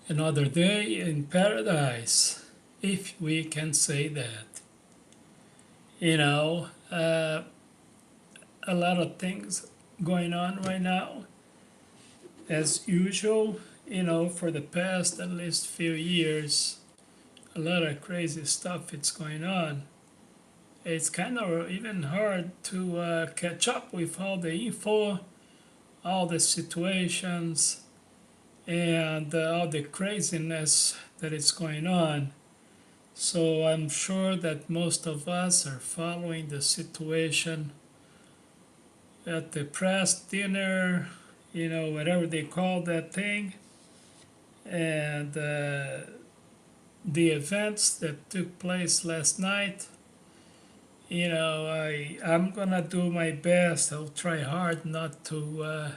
Another day in paradise, if we can say that. You know, a lot of things going on right now. As usual, for the past at least few years, a lot of crazy stuff it's going on. It's kind of even hard to catch up with all the info, all the situations, and all the craziness that is going on. So I'm sure that most of us are following the situation at the press dinner, whatever they call that thing, and the events that took place last night. I'm gonna do my best. I'll try hard not to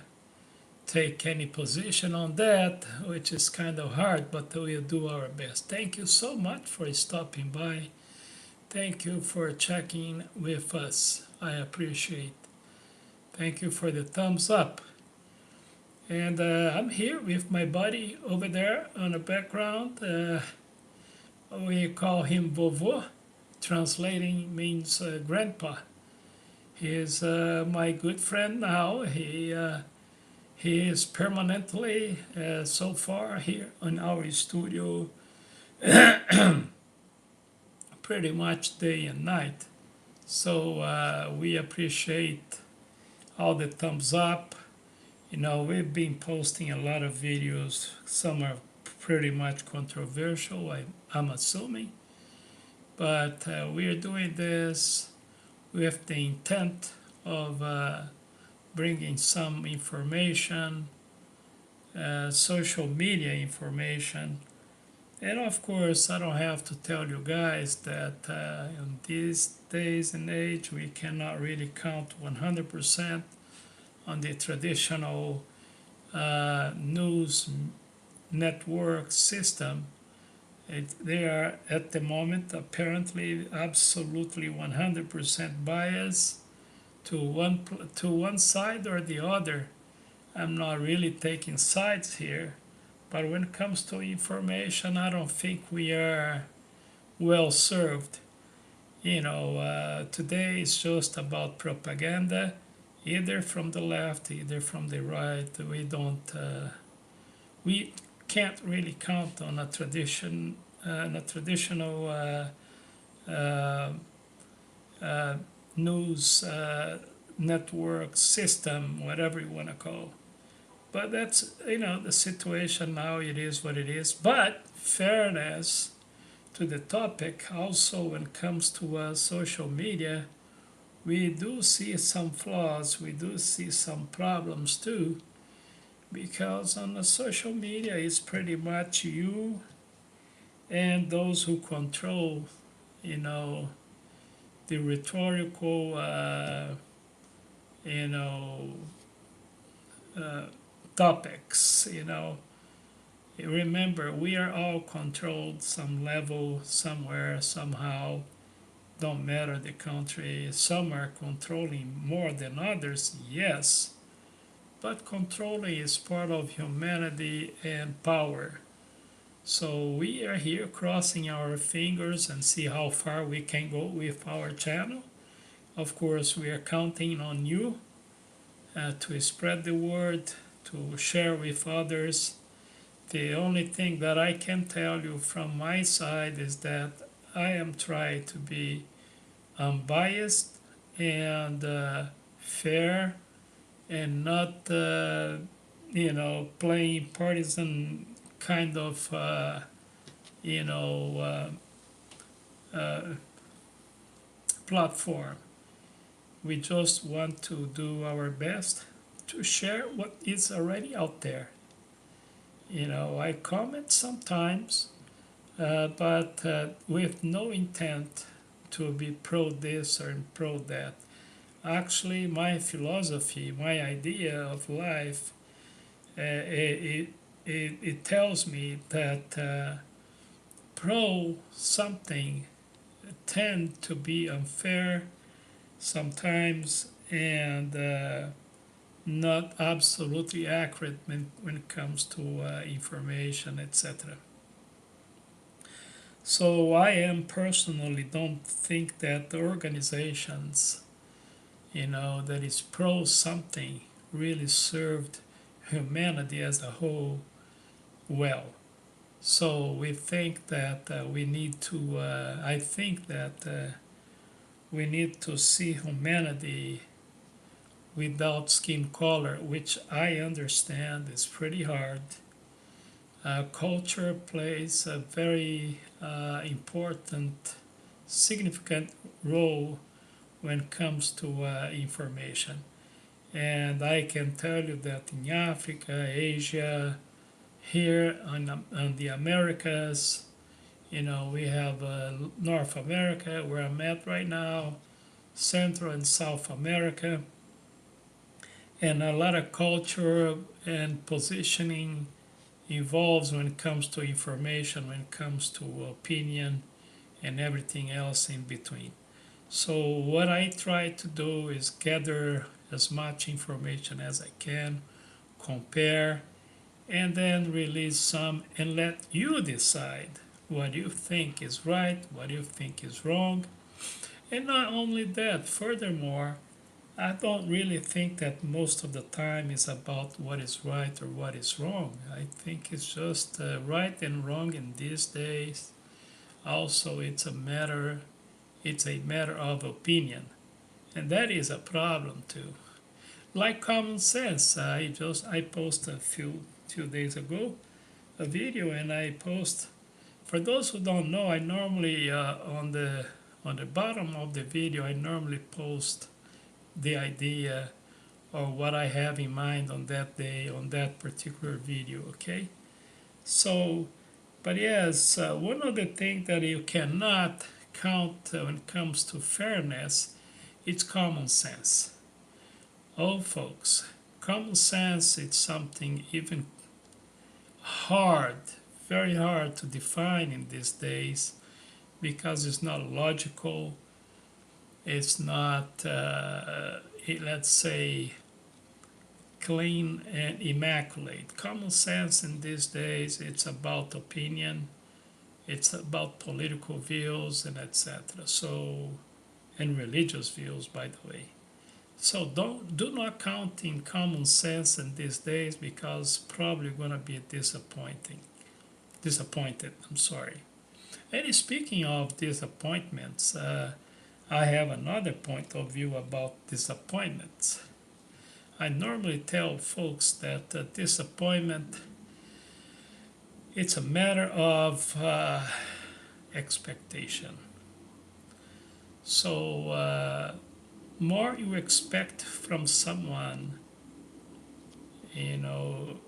take any position on that, which is kind of hard, but we'll do our best. Thank you so much for stopping by. Thank you for checking with us. I appreciate. Thank you for the thumbs up. And I'm here with my buddy over there on the background. We call him Vovô. Translating means grandpa. He is my good friend now. He is permanently, so far, here in our studio, pretty much day and night. So we appreciate all the thumbs up. We've been posting a lot of videos. Some are pretty much controversial, I'm assuming. But we're doing this with the intent of bringing some information, social media information. And of course, I don't have to tell you guys that in these days and age, we cannot really count 100% on the traditional news network system. They are at the moment apparently absolutely 100% biased to one side or the other. I'm not really taking sides here, but when it comes to information, I don't think we are well served. Today is just about propaganda, either from the left, either from the right. We can't really count on a traditional news network system, whatever you want to call. But that's the situation now. It is what it is. But fairness to the topic, also when it comes to social media, we do see some flaws. We do see some problems too, because on the social media it's pretty much you and those who control, the rhetorical, topics. Remember, we are all controlled some level, somewhere, somehow. Don't matter the country. Some are controlling more than others, yes, but controlling is part of humanity and power. So we are here crossing our fingers and see how far we can go with our channel. Of course, we are counting on you to spread the word, to share with others. The only thing that I can tell you from my side is that I am trying to be unbiased and fair, and not, playing partisan kind of, platform. We just want to do our best to share what is already out there. I comment sometimes, but with no intent to be pro this or pro that. Actually, my philosophy, my idea of life, it tells me that pro something tend to be unfair sometimes, and not absolutely accurate when it comes to information, etc. So I am personally don't think that the organizations, that is pro something really served humanity as a whole well. So we think that we need to, I think that we need to see humanity without skin color, which I understand is pretty hard. Culture plays a very important, significant role when it comes to information. And I can tell you that in Africa, Asia, here on the Americas, we have North America, where I'm at right now, Central and South America, and a lot of culture and positioning involves when it comes to information, when it comes to opinion, and everything else in between. So, what I try to do is gather as much information as I can, compare, and then release some and let you decide what you think is right, what you think is wrong. And not only that, furthermore, I don't really think that most of the time is about what is right or what is wrong. I think it's just right and wrong in these days. Also, it's a matter of opinion, and that is a problem too. Like common sense, I posted a few days ago a video, and I post, for those who don't know, I normally on the bottom of the video I normally post the idea or what I have in mind on that day on that particular video. Okay, so but yes, one of the things that you cannot count when it comes to fairness, it's common sense. Oh, folks, common sense is something even hard, very hard to define in these days because it's not logical. It's not, let's say, clean and immaculate. Common sense in these days, it's about opinion, it's about political views, and etc. So, and religious views, by the way. So do not count in common sense in these days because probably gonna be disappointed. I'm sorry. And speaking of disappointments, I have another point of view about disappointments. I normally tell folks that disappointment, it's a matter of expectation. So more you expect from someone, you know,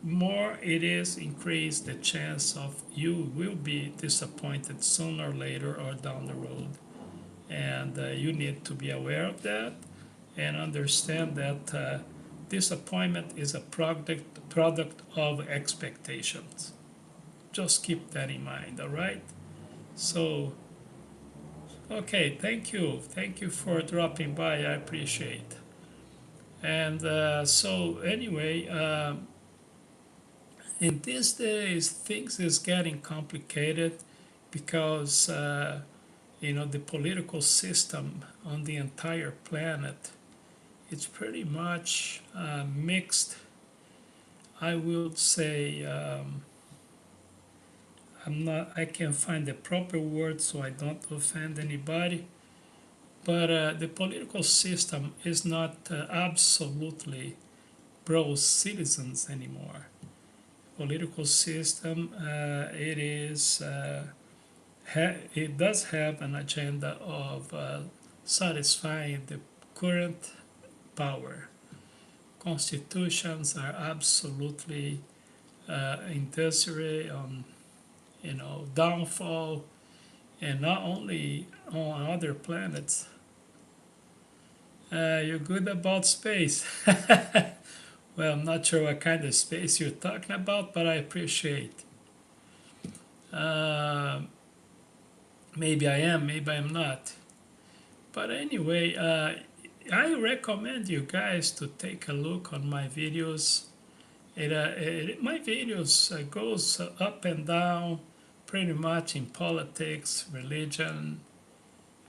more it is increase the chance of you will be disappointed sooner or later or down the road. And you need to be aware of that and understand that disappointment is a product of expectations. Just keep that in mind, all right? So, okay, thank you for dropping by. I appreciate. And so anyway, in these days things is getting complicated because the political system on the entire planet, it's pretty much mixed. I would say I can't find the proper word so I don't offend anybody. But the political system is not absolutely pro citizens anymore. Political system, it does have an agenda of satisfying the current power. Constitutions are absolutely in disarray, on downfall, and not only on other planets. You're good about space. Well, I'm not sure what kind of space you're talking about, but I appreciate. Uh, Maybe I am, maybe I'm not. But anyway, I recommend you guys to take a look on my videos. My videos goes up and down pretty much in politics, religion,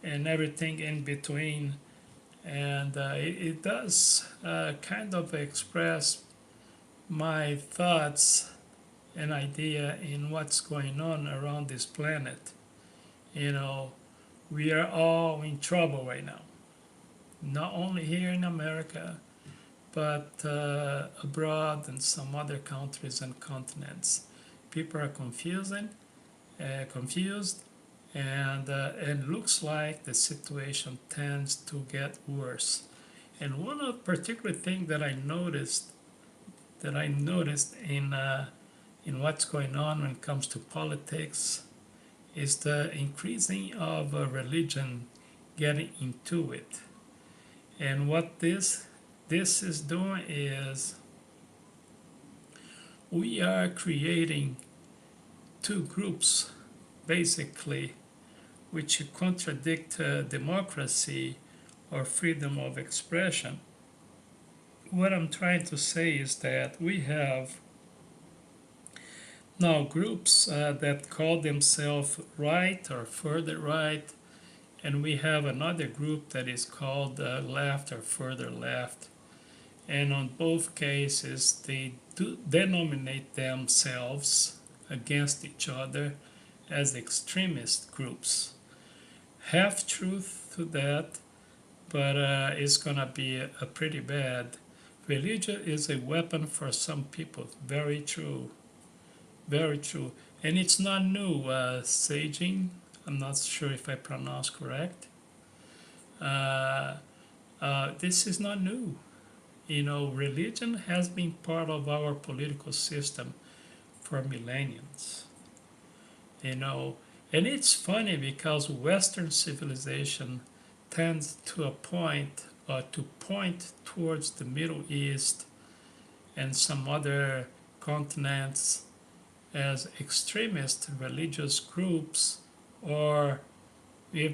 and everything in between. And it does kind of express my thoughts and idea in what's going on around this planet. You know, we are all in trouble right now, not only here in America, but abroad and some other countries and continents. People are confused, and looks like the situation tends to get worse. And one of particular thing that I noticed in what's going on when it comes to politics is the increasing of religion getting into it. And what this is doing is we are creating two groups basically which contradict democracy or freedom of expression. What I'm trying to say is that we have now groups that call themselves right or further right, and we have another group that is called left or further left. And on both cases, they do denominate themselves against each other as extremist groups. Half truth to that, but it's gonna be a pretty bad. Religion is a weapon for some people. Very true. Very true. And it's not new, Saging. I'm not sure if I pronounced correct. This is not new. You know, religion has been part of our political system for millenniums. You know, and it's funny because Western civilization tends to point towards the Middle East and some other continents as extremist religious groups, or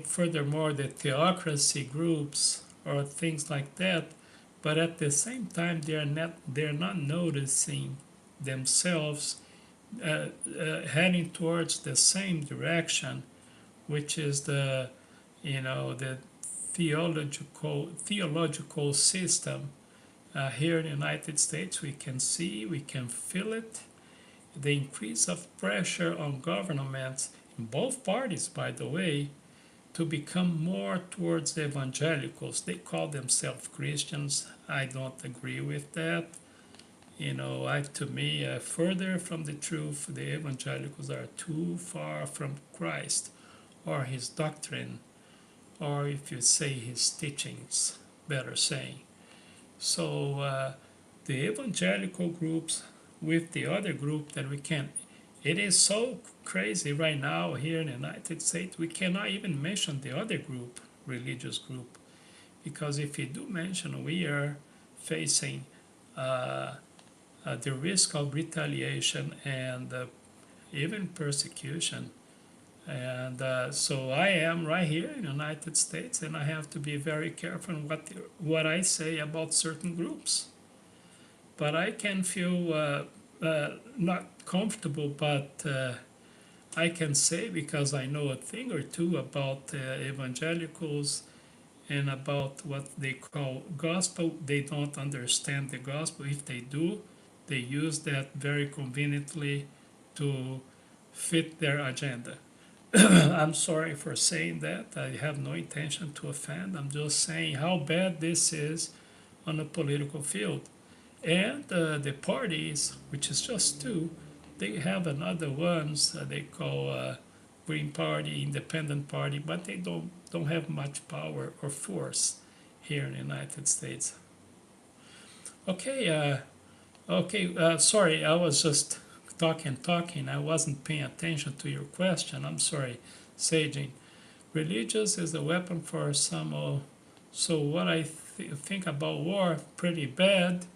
furthermore the theocracy groups or things like that. But at the same time, they're not noticing themselves heading towards the same direction, which is the theological system. Here in the United States, we can feel it, the increase of pressure on governments in both parties, by the way, to become more towards evangelicals. They call themselves Christians. I don't agree with that. To me, further from the truth, the evangelicals are too far from Christ or his doctrine, or if you say his teachings, better saying. So the evangelical groups with the other group that we can, it is so crazy right now here in the United States, we cannot even mention the other group, religious group, because if you do mention, we are facing the risk of retaliation and even persecution. And so I am right here in the United States, and I have to be very careful what I say about certain groups. But I can feel not comfortable, but I can say, because I know a thing or two about evangelicals and about what they call gospel. They don't understand the gospel. If they do, they use that very conveniently to fit their agenda. I'm sorry for saying that. I have no intention to offend. I'm just saying how bad this is on the political field. And the parties, which is just two, they have another ones they call Green Party, Independent Party, but they don't have much power or force here in the United States. Okay, sorry, I was just talking. I wasn't paying attention to your question. I'm sorry, Saging. Religious is a weapon for some. So what I think about war, pretty bad.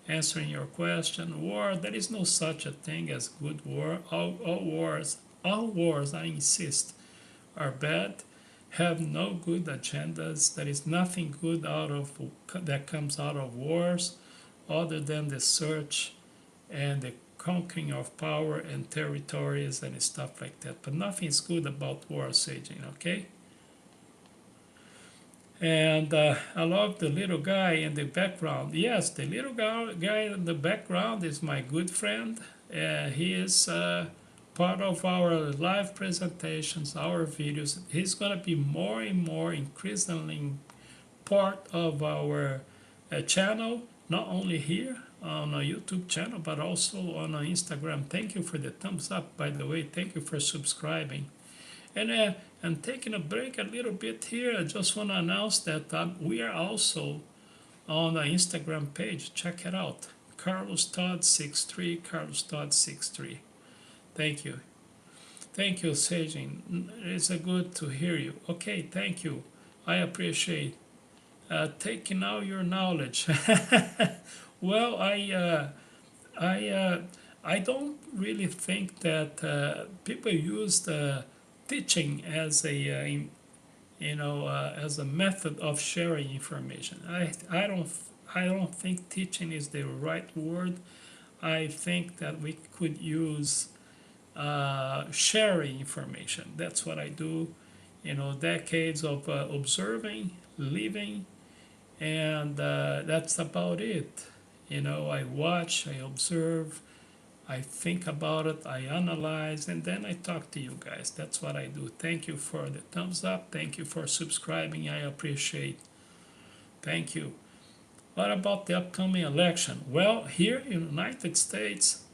Answering your question, war, there is no such a thing as good war. All wars, I insist, are bad. have no good agendas. There is nothing good that comes out of wars other than the search and the conquering of power and territories and stuff like that. But nothing is good about war saging, okay? And I love the little guy in the background. Yes, the little guy in the background is my good friend. He is part of our live presentations, our videos. He's going to be more and more increasingly part of our channel, not only here on our YouTube channel, but also on our Instagram. Thank you for the thumbs up, by the way. Thank you for subscribing. And taking a break a little bit here, I just want to announce that we are also on the Instagram page. Check it out. CarlosTodd63, CarlosTodd63. Thank you. Thank you, Sajin. It's good to hear you. Okay, thank you. I appreciate taking out your knowledge. Well, I don't really think that people use the teaching as a as a method of sharing information. I don't think teaching is the right word. I think that we could use sharing information. That's what I do. Decades of observing, living, and that's about it. I watch, I observe, I think about it, I analyze, and then I talk to you guys. That's what I do. Thank you for the thumbs up. Thank you for subscribing. I appreciate. Thank you. What about the upcoming election? Well, here in the United States,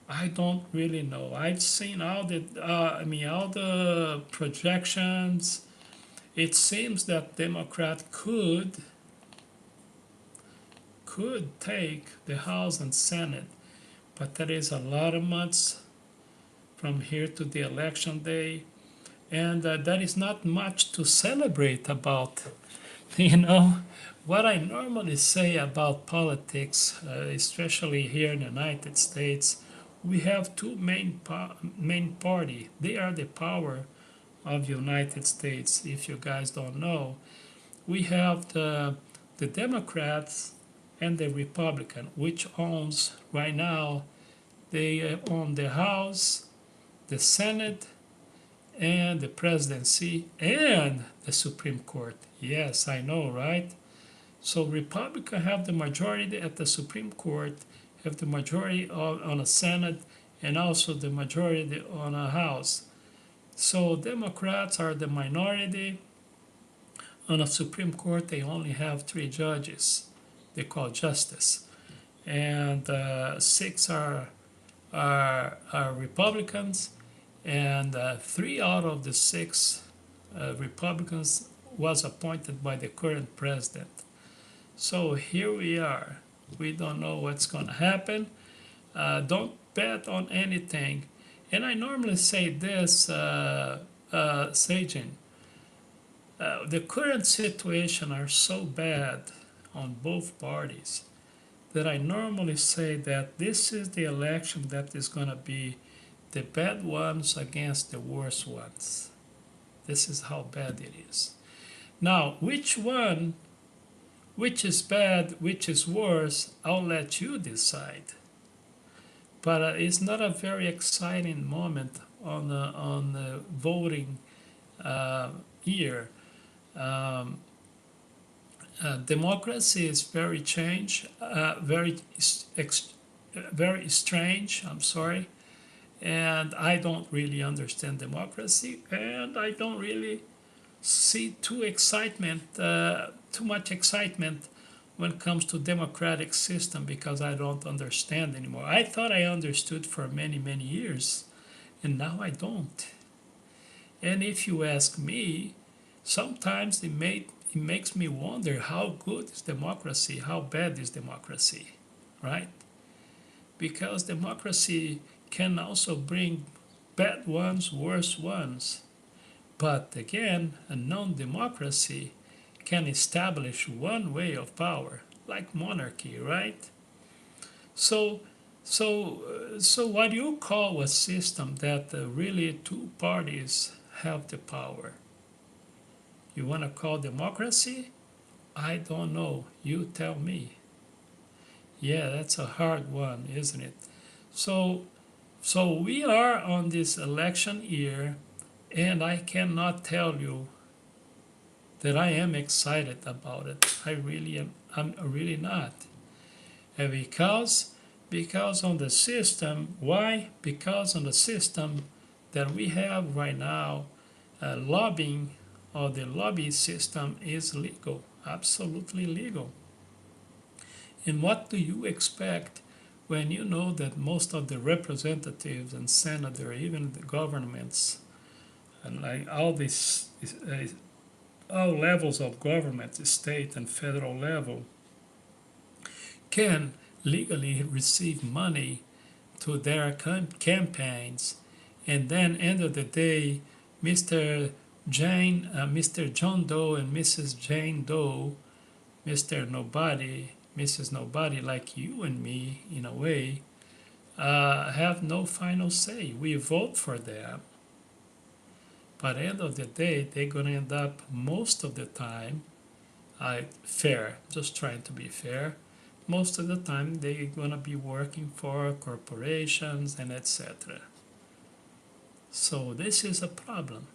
I don't really know. I've seen all the projections. It seems that Democrat could take the House and Senate, but there is a lot of months from here to the election day, and there is not much to celebrate about. What I normally say about politics, especially here in the United States, we have two main party. They are the power of the United States. If you guys don't know, we have the Democrats and the Republican, which owns right now. They own the House, the Senate, and the presidency and the Supreme Court. Yes, I know, right? So Republicans have the majority at the Supreme Court, have the majority on the Senate, and also the majority on the House. So Democrats are the minority. On the Supreme Court, they only have 3 judges. They call justice, and 6 are Republicans, and 3 out of the 6 Republicans was appointed by the current president. So here we are. We don't know what's going to happen. Don't bet on anything. And I normally say this, Sajin, the current situation are so bad on both parties that I normally say that this is the election that is going to be the bad ones against the worst ones. This is how bad it is. Now, which is bad, which is worse, I'll let you decide. But it's not a very exciting moment on the voting year. Democracy is very very strange. I'm sorry, and I don't really understand democracy, and I don't really see too much excitement when it comes to democratic system, because I don't understand anymore. I thought I understood for many years, and now I don't. And if you ask me, sometimes it makes me wonder how good is democracy, how bad is democracy, right? Because democracy can also bring bad ones, worse ones. But again, a non-democracy can establish one way of power, like monarchy, right? So what you call a system that really 2 parties have the power? you want to call democracy? I don't know. You tell me. Yeah, that's a hard one, isn't it? So, so we are on this election year, and I cannot tell you that I am excited about it. I really am. I'm really not. And because on the system, why? Because on the system that we have right now, lobbying or the lobby system is legal, absolutely legal. And what do you expect when you know that most of the representatives and senators, even the governments, and like all levels of government, state and federal level, can legally receive money to their campaigns, and then end of the day, Mr. John Doe and Mrs. Jane Doe, Mr. Nobody, Mrs. Nobody, like you and me, in a way, have no final say. We vote for them, but end of the day, they're gonna end up most of the time, fair, just trying to be fair. Most of the time, they're gonna be working for corporations and etc. So this is a problem.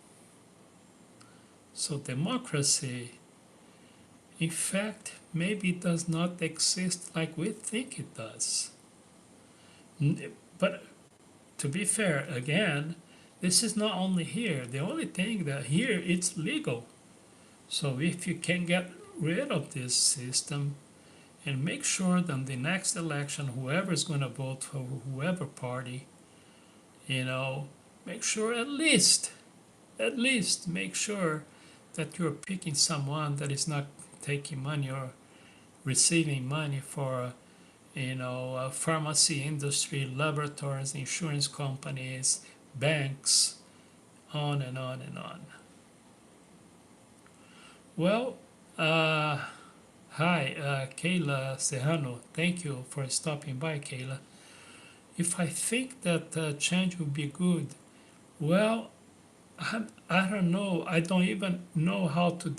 So democracy, in fact, maybe does not exist like we think it does. But to be fair, again, this is not only here. The only thing that here it's legal. So if you can get rid of this system and make sure that in the next election, whoever is going to vote for whoever party, make sure at least make sure that you're picking someone that is not taking money or receiving money for, pharmacy industry, laboratories, insurance companies, banks, on and on and on. Well, hi, Kayla Serrano. Thank you for stopping by, Kayla. If I think that change would be good, well, I don't know. I don't even know how to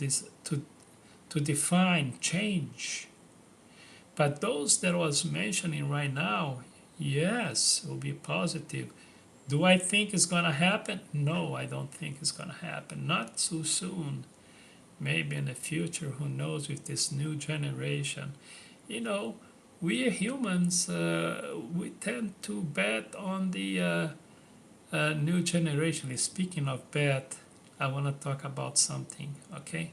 define change. But those that I was mentioning right now, yes, will be positive. Do I think it's going to happen? No, I don't think it's going to happen. Not so soon. Maybe in the future, who knows, with this new generation. We humans, we tend to bet on the new generation. Speaking of bet, I want to talk about something, okay?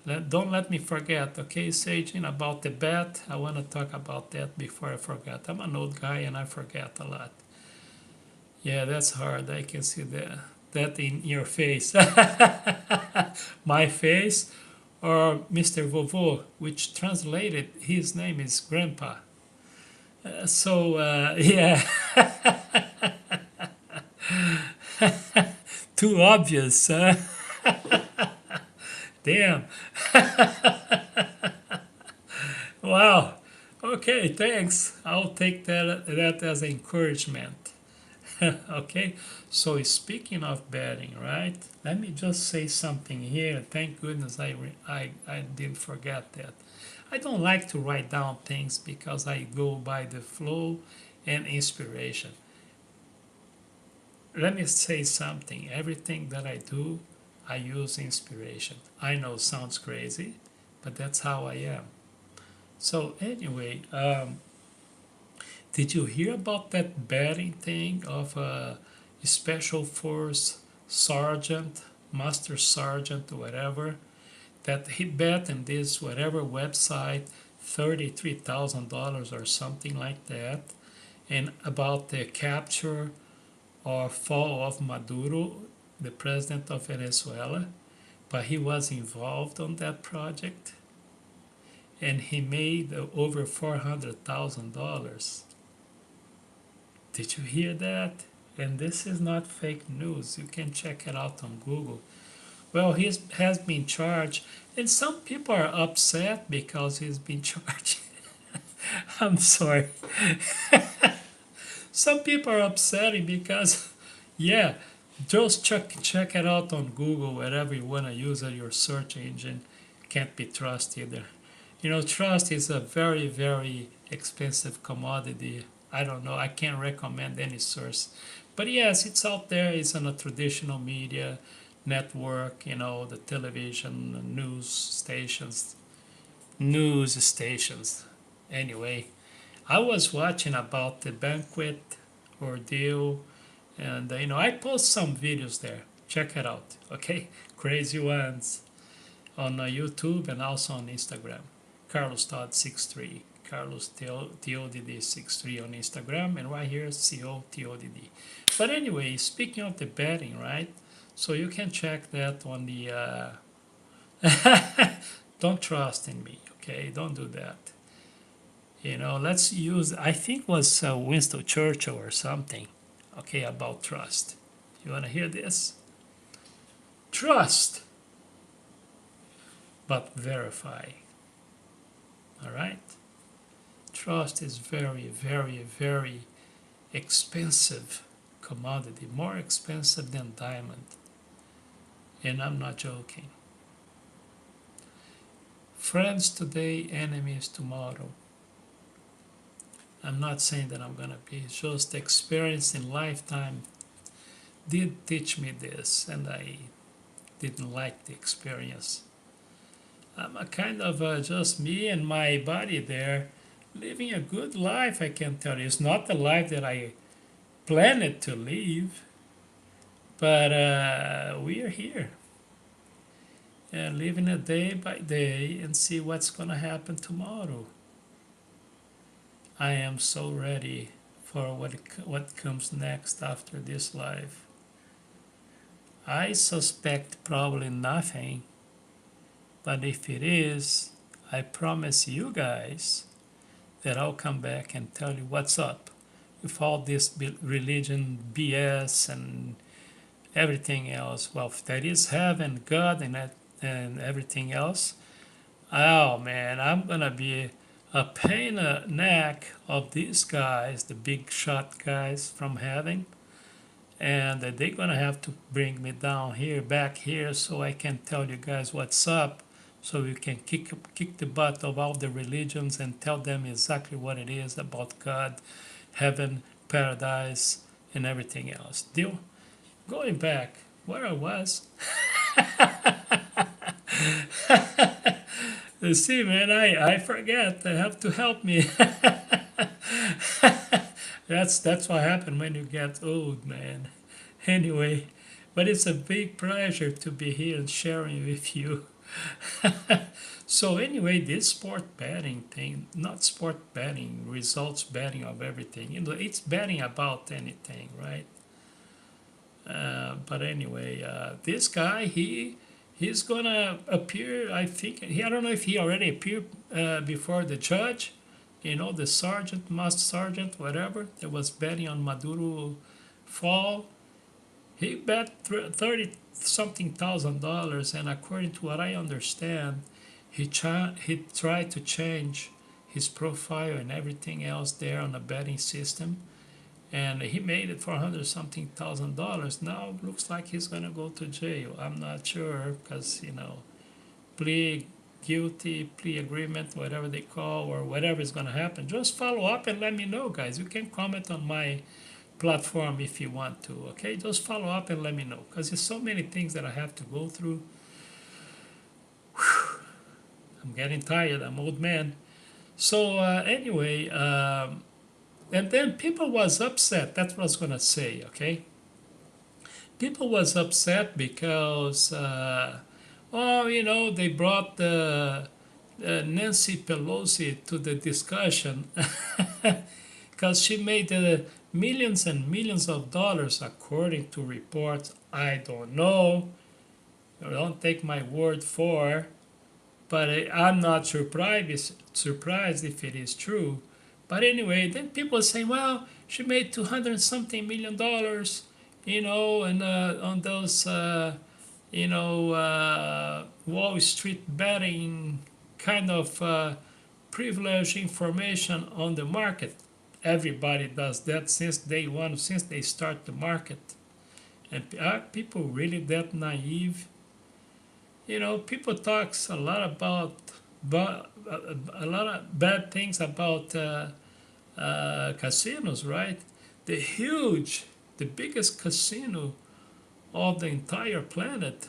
Don't let me forget, okay, Sagin, about the bet. I want to talk about that before I forget. I'm an old guy and I forget a lot. Yeah, that's hard. I can see that in your face. My face or Mr. Vovô, which translated, his name is Grandpa. Yeah. Too obvious, huh? Damn. Wow. Okay, thanks. I'll take that as encouragement. Okay, so speaking of betting, right? Let me just say something here. Thank goodness I didn't forget that. I don't like to write down things because I go by the flow and inspiration. Let me say something. Everything that I do, I use inspiration. I know it sounds crazy, but that's how I am. So anyway, did you hear about that betting thing of a special force sergeant, master sergeant, whatever, that he bet in this whatever website $33,000 or something like that, and about the capture or fall of Maduro, the president of Venezuela, but he was involved on that project, and he made over $400,000. Did you hear that? And this is not fake news. You can check it out on Google. Well, he has been charged, and some people are upset because he's been charged. I'm sorry. Some people are upset because, yeah, Just check it out on Google, wherever you want to use it, your search engine. Can't be trusted either. You know, trust is a very, very expensive commodity. I don't know. I can't recommend any source. But yes, it's out there. It's on a traditional media network, you know, the television, the news stations. Anyway, I was watching about the banquet ordeal, and you know, I post some videos there. Check it out, okay? Crazy ones on YouTube and also on Instagram. Carlos Todd 63, Carlos TODD 63 on Instagram, and right here COTodd. But anyway, speaking of the betting, right? So you can check that on the. Don't trust in me, okay? Don't do that. You know, let's use. I think was Winston Churchill or something, okay, about trust. You wanna hear this? Trust, but verify. All right. Trust is very, very, very expensive commodity, more expensive than diamond. And I'm not joking. Friends today, enemies tomorrow. I'm not saying that I'm gonna be, just experience in lifetime did teach me this, and I didn't like the experience. I'm a kind of just me and my body there, living a good life, I can tell you. It's not the life that I planned to live, but we are here. And living a day by day and see what's going to happen tomorrow. I am so ready for what comes next after this life. I suspect probably nothing, but if it is, I promise you guys that I'll come back and tell you what's up with all this religion BS and everything else. Well, if there is heaven, God, and everything else, oh man, I'm gonna be a pain in the neck of these guys, the big shot guys from heaven, and they're gonna have to bring me down here, back here, so I can tell you guys what's up, so we can kick the butt of all the religions and tell them exactly what it is about God, heaven, paradise, and everything else. Deal? Going back where I was. You see, man, I forget. I have to help me. That's what happens when you get old, man. Anyway, but it's a big pleasure to be here and sharing with you. So anyway, this sport betting thing, not sport betting, results betting of everything. You know, it's betting about anything, right? But anyway, this guy, he's gonna appear. I think I don't know if he already appeared before the judge. You know, the sergeant, master sergeant, whatever, that was betting on Maduro fall. He bet 30 something $1,000, and according to what I understand, he tried to change his profile and everything else there on the betting system, and he made it for 100 something $1,000. Now looks like he's gonna go to jail. I'm not sure, because you know, plea agreement, whatever they call, or whatever is gonna happen. Just follow up and let me know, guys. You can comment on my platform if you want to, okay? Just follow up and let me know, because there's so many things that I have to go through. Whew. I'm getting tired. I'm old man. So anyway, and then people was upset. That's what I was gonna say, okay? People was upset because, oh, you know, they brought Nancy Pelosi to the discussion because she made millions and millions of dollars, according to reports. I don't know. Don't take my word for, but I'm not surprised if it is true. But anyway, then people say, well, she made 200 something $million, you know, and on those, you know, Wall Street betting kind of privileged information on the market. Everybody does that since day one, since they start the market. And are people really that naive? You know, people talks a lot about a lot of bad things about casinos, right? The huge, the biggest casino of the entire planet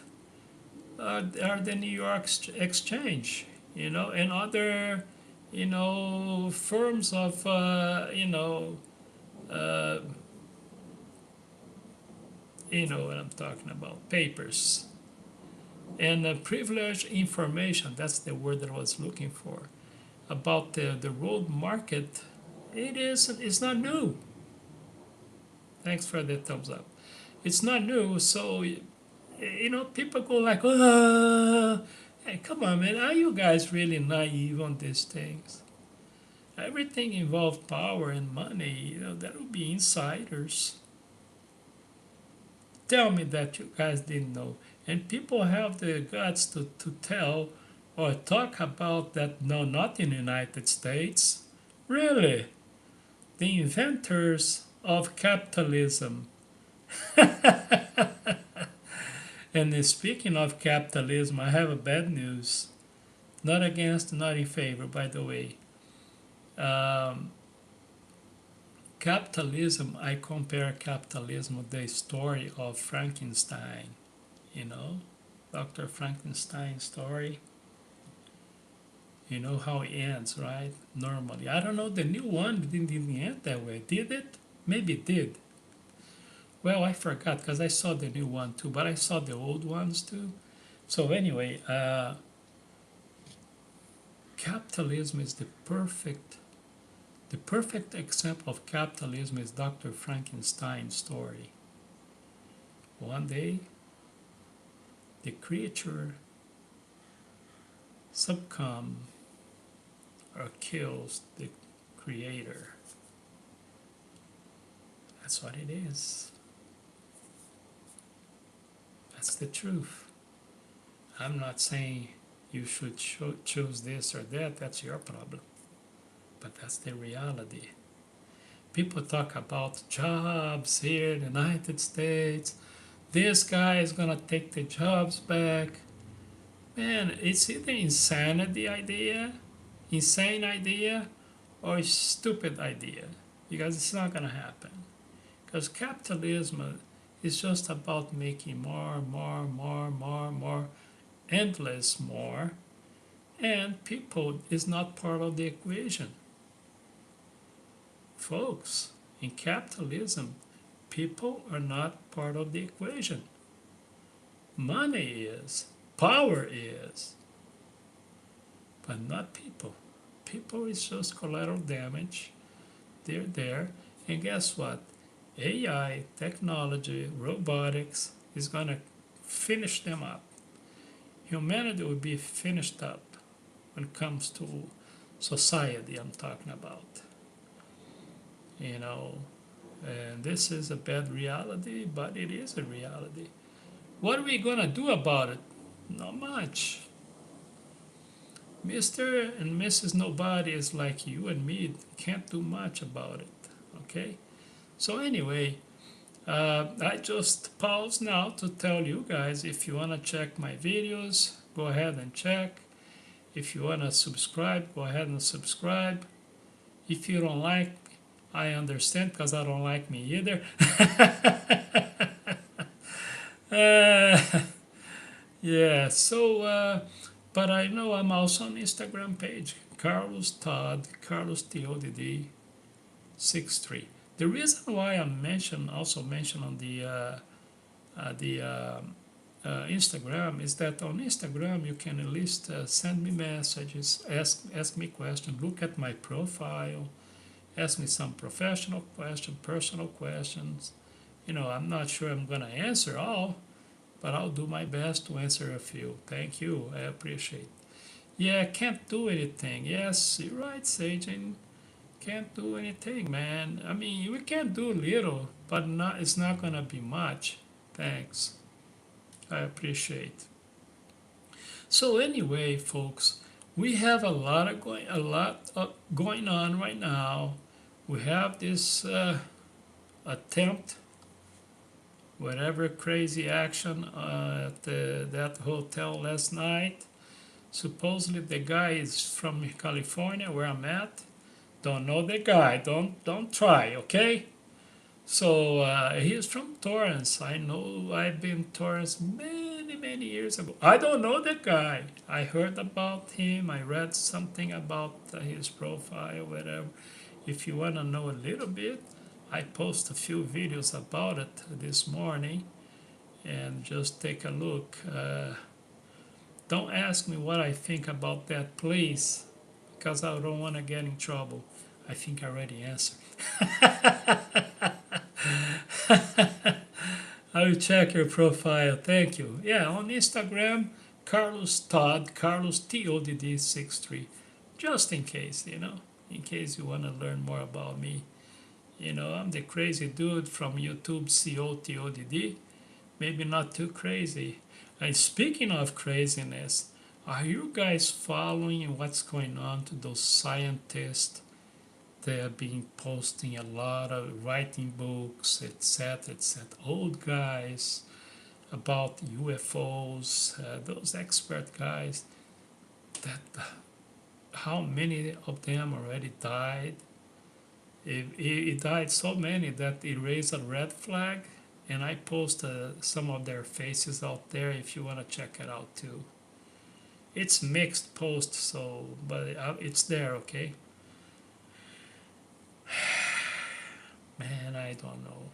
are the New York Exchange, you know, and other, you know, firms of, uh, you know what I'm talking about, papers. And privileged information, that's the word that I was looking for, about the road market. It's not new. Thanks for the thumbs up. It's not new, so you know, people go like, hey, come on, man, are you guys really naive on these things? Everything involves power and money, you know, that would be insiders. Tell me that you guys didn't know. And people have the guts to tell or talk about that, no, not in the United States. Really? The inventors of capitalism. And speaking of capitalism, I have a bad news. Not against, not in favor, by the way. Um, Capitalism, I compare capitalism with the story of Frankenstein, you know, Dr. Frankenstein's story. You know how it ends, right? Normally. I don't know, the new one didn't end that way, did it? Maybe it did. Well, I forgot because I saw the new one too, but I saw the old ones too. So anyway, capitalism is the perfect example of capitalism is Dr. Frankenstein's story. One day, the creature succumbs or kills the creator. That's what it is. That's the truth. I'm not saying you should choose this or that, that's your problem. But that's the reality. People talk about jobs here in the United States. This guy is gonna take the jobs back. Man, it's either insane idea, or a stupid idea, because it's not gonna happen. Because capitalism is just about making more, endless more, and people is not part of the equation. Folks, in capitalism, people are not part of the equation. Money is, power is, but not people. People is just collateral damage. They're there, and guess what? AI, technology, robotics is going to finish them up. Humanity will be finished up when it comes to society, I'm talking about. You know, and this is a bad reality, but it is a reality. What are we going to do about it? Not much. Mr. and Mrs. Nobody is like you and me, can't do much about it, okay? So anyway, I just pause now to tell you guys, if you want to check my videos, go ahead and check. If you want to subscribe, go ahead and subscribe. If you don't like, I understand, because I don't like me either. Yeah, so, but I know I'm also on Instagram page, Carlos Todd, Carlos Todd 63. The reason why I also mentioned on the Instagram is that on Instagram you can at least send me messages, ask me questions, look at my profile, ask me some professional questions, personal questions. You know, I'm not sure I'm gonna answer all, but I'll do my best to answer a few. Thank you, I appreciate. Yeah, can't do anything. Yes, you're right, Sajin. Can't do anything, man. I mean, we can do little, but it's not gonna be much. Thanks. I appreciate. So anyway, folks, we have a lot going on right now. We have this attempt whatever crazy action at that hotel last night. Supposedly the guy is from California, where I'm at. Don't know the guy. Don't try. Okay. So he's from Torrance. I know. I've been Torrance many years ago. I don't know the guy. I heard about him. I read something about his profile, whatever. If you want to know a little bit, I post a few videos about it this morning, and just take a look. Don't ask me what I think about that place, because I don't want to get in trouble. I think I already answered. I will check your profile. Thank you. Yeah, on Instagram, Carlos Todd, Carlos TODD 63. Just in case, in case you want to learn more about me. I'm the crazy dude from YouTube, COTodd. Maybe not too crazy. And speaking of craziness, are you guys following what's going on to those scientists? They have been posting a lot of writing books, etc., etc. Old guys about UFOs, those expert guys. That how many of them already died? It died so many that it raised a red flag, and I post some of their faces out there if you want to check it out too. It's mixed post, so but it's there, okay? Man, I don't know.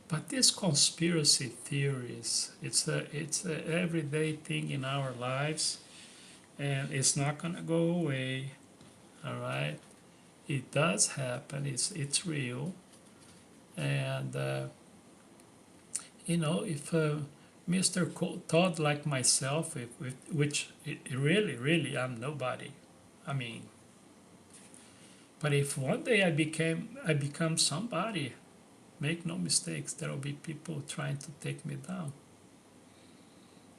But these conspiracy theories, it's a everyday thing in our lives, and it's not gonna go away. All right, it does happen. It's real, and if Mr. Todd like myself, which really I'm nobody. I mean, but if one day I become somebody, make no mistakes, there will be people trying to take me down.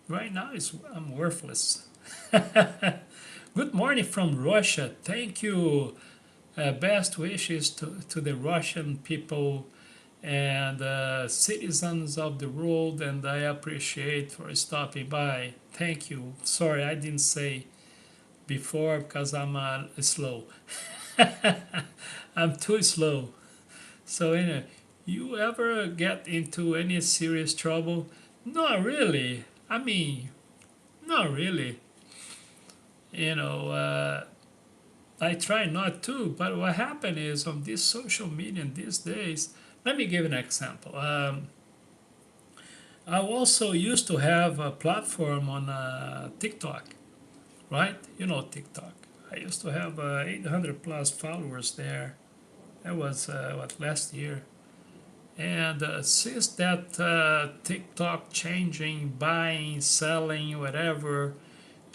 Right now, I'm worthless. Good morning from Russia. Thank you. Best wishes to the Russian people and citizens of the world, and I appreciate for stopping by. Thank you. Sorry, I didn't say before because I'm slow. I'm too slow. So anyway, you ever get into any serious trouble? Not really. I mean, not really. I try not to, but what happened is on this social media these days, let me give an example. I also used to have a platform on TikTok, right? You know TikTok. I used to have 800 plus followers there. That was last year. And since that TikTok changing, buying, selling, whatever,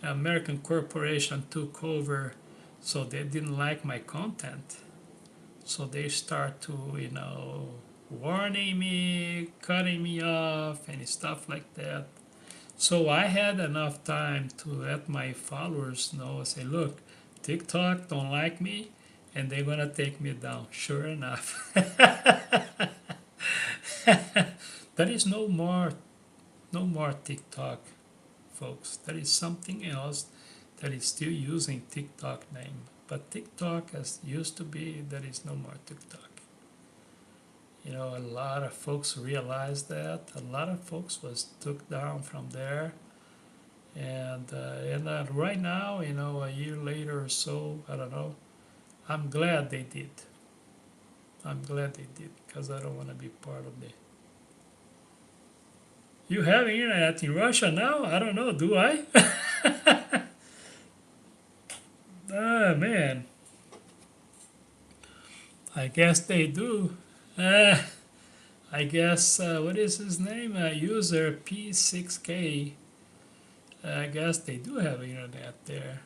American corporation took over, so they didn't like my content. So they start to, warning me, cutting me off, and stuff like that. So I had enough time to let my followers know, say, look, TikTok don't like me, and they're gonna take me down. Sure enough. There is no more TikTok, folks. There is something else that is still using TikTok name. But TikTok as used to be, there is no more TikTok. A lot of folks realized that. A lot of folks was took down from there. And right now, a year later or so, I don't know, I'm glad they did. I'm glad they did, because I don't want to be part of the... You have internet in Russia now? I don't know, do I? Ah, man. I guess they do. I guess, what is his name? User P6K. I guess they do have internet there,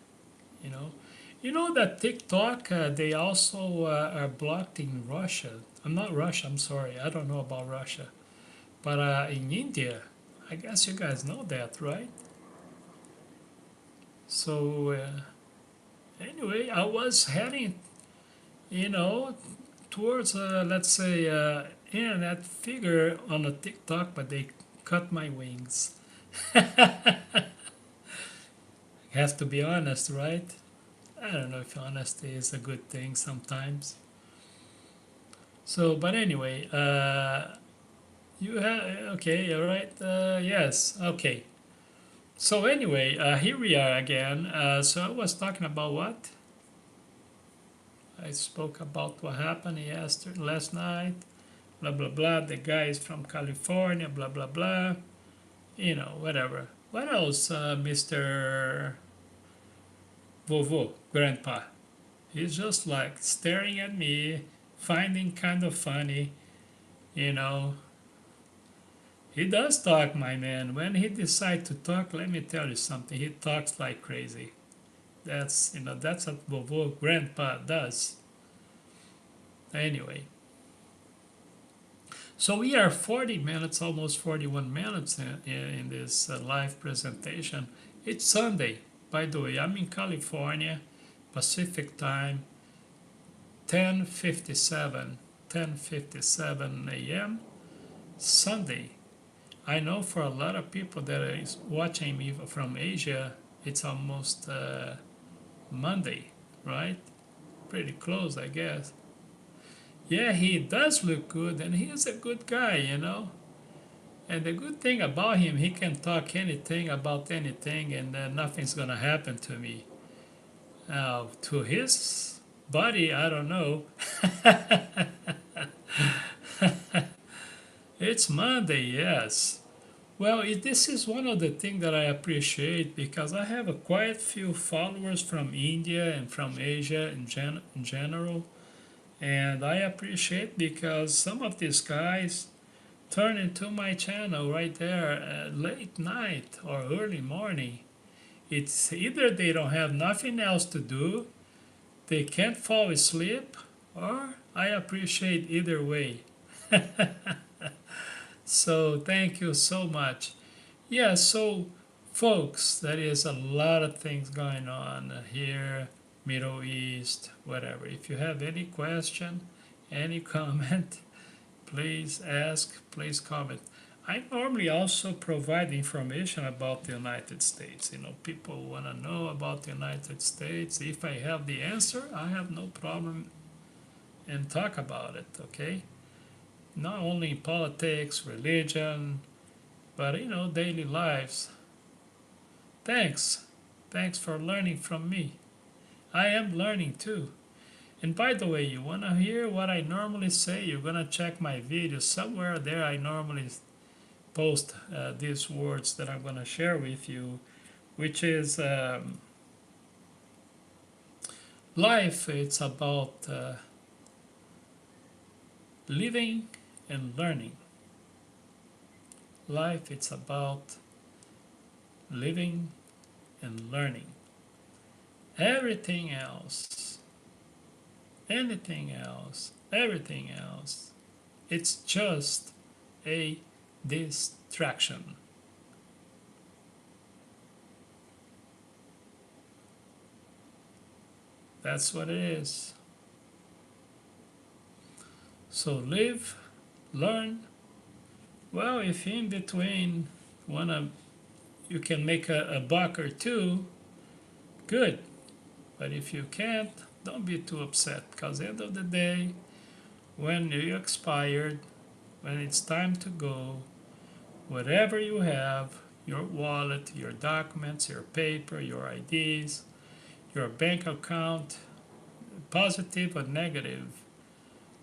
you know. You know that TikTok, they also are blocked in Russia. I'm not Russia, I'm sorry. I don't know about Russia. But in India, I guess you guys know that, right? So, anyway, I was heading, you know, towards, let's say, internet figure on a TikTok, but they cut my wings. Have to be honest, right? I don't know if honesty is a good thing sometimes. So, but anyway, you have, okay, all right, yes, okay. So anyway, here we are again. So I was talking about what? I spoke about what happened yesterday, last night, blah blah blah. The guy is from California, blah blah blah. You know, whatever. What else, Mr. Vovô, Grandpa? He's just like staring at me, finding kind of funny, you know. He does talk, my man. When he decides to talk, let me tell you something. He talks like crazy. That's what Vovô Grandpa does. Anyway, so we are 40 minutes, almost 41 minutes in this live presentation. It's Sunday, by the way. I'm in California, Pacific time, 10:57 a.m. Sunday. I know for a lot of people that are watching me from Asia, it's almost Monday, right? Pretty close, I guess. Yeah, he does look good, and he is a good guy, you know. And the good thing about him, he can talk anything about anything, and nothing's gonna happen to me. Now, to his body, I don't know. It's Monday, yes. Well, this is one of the things that I appreciate because I have a quite few followers from India and from Asia in general. And I appreciate because some of these guys turn into my channel right there late night or early morning. It's either they don't have nothing else to do, they can't fall asleep, or I appreciate either way. So thank you so much. Yeah, so folks, there is a lot of things going on here, Middle East, whatever. If you have any question, any comment, please ask, please comment. I normally also provide information about the United States. You know, people want to know about the United States. If I have the answer, I have no problem and talk about it, okay? Not only in politics, religion, but, you know, daily lives. Thanks. Thanks for learning from me. I am learning too. And by the way, you want to hear what I normally say? You're going to check my videos. Somewhere there I normally post these words that I'm going to share with you, which is life. It's about living and learning. Life, it's about living and learning. Everything else, anything else, everything else, it's just a distraction. That's what it is. So live, learn. Well, if in between you can make a buck or two, good. But if you can't, don't be too upset, because end of the day, when you expired, when it's time to go, whatever you have, your wallet, your documents, your paper, your IDs, your bank account, positive or negative,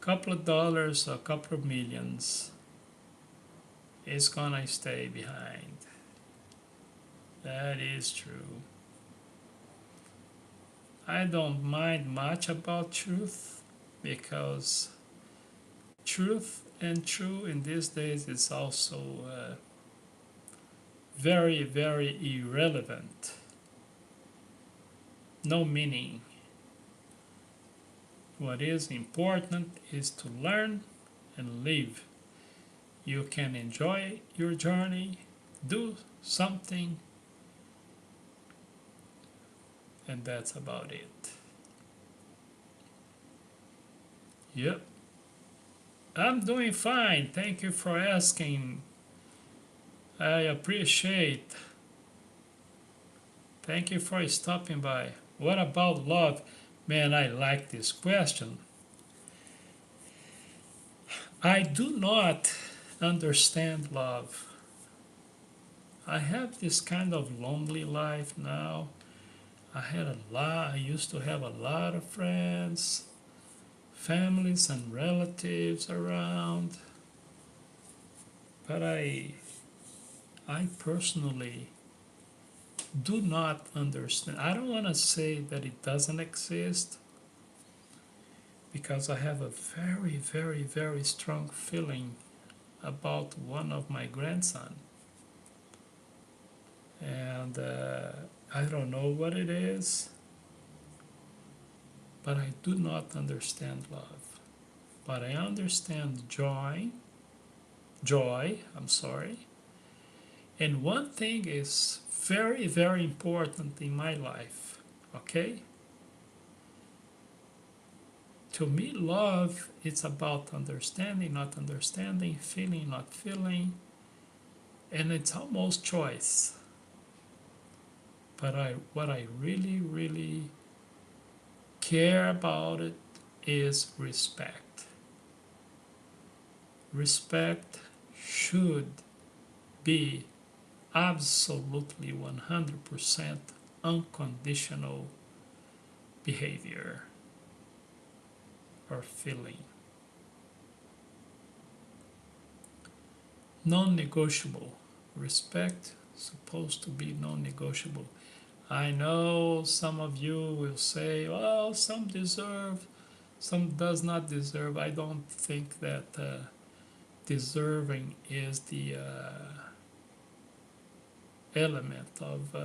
a couple of dollars, a couple of millions, is gonna stay behind. That is true. I don't mind much about truth because truth and true in these days is also very, very irrelevant. No meaning. What is important is to learn and live. You can enjoy your journey, do something, and that's about it. Yep. I'm doing fine. Thank you for asking. I appreciate. Thank you for stopping by. What about love? Man, I like this question. I do not understand love. I have this kind of lonely life now. I used to have a lot of friends, families and relatives around, but I personally do not understand. I don't want to say that it doesn't exist because I have a very, very, very strong feeling about one of my grandson, and I don't know what it is, but I do not understand love. But I understand joy. I'm sorry. And one thing is very, very important in my life. Okay. To me, love is about understanding, not understanding, feeling, not feeling, and it's almost choice. But what I really, really care about it is respect. Respect should be absolutely 100% unconditional behavior or feeling. Non-negotiable. Respect supposed to be non-negotiable. I know some of you will say, well, some deserve, some does not deserve. I don't think that deserving is the element of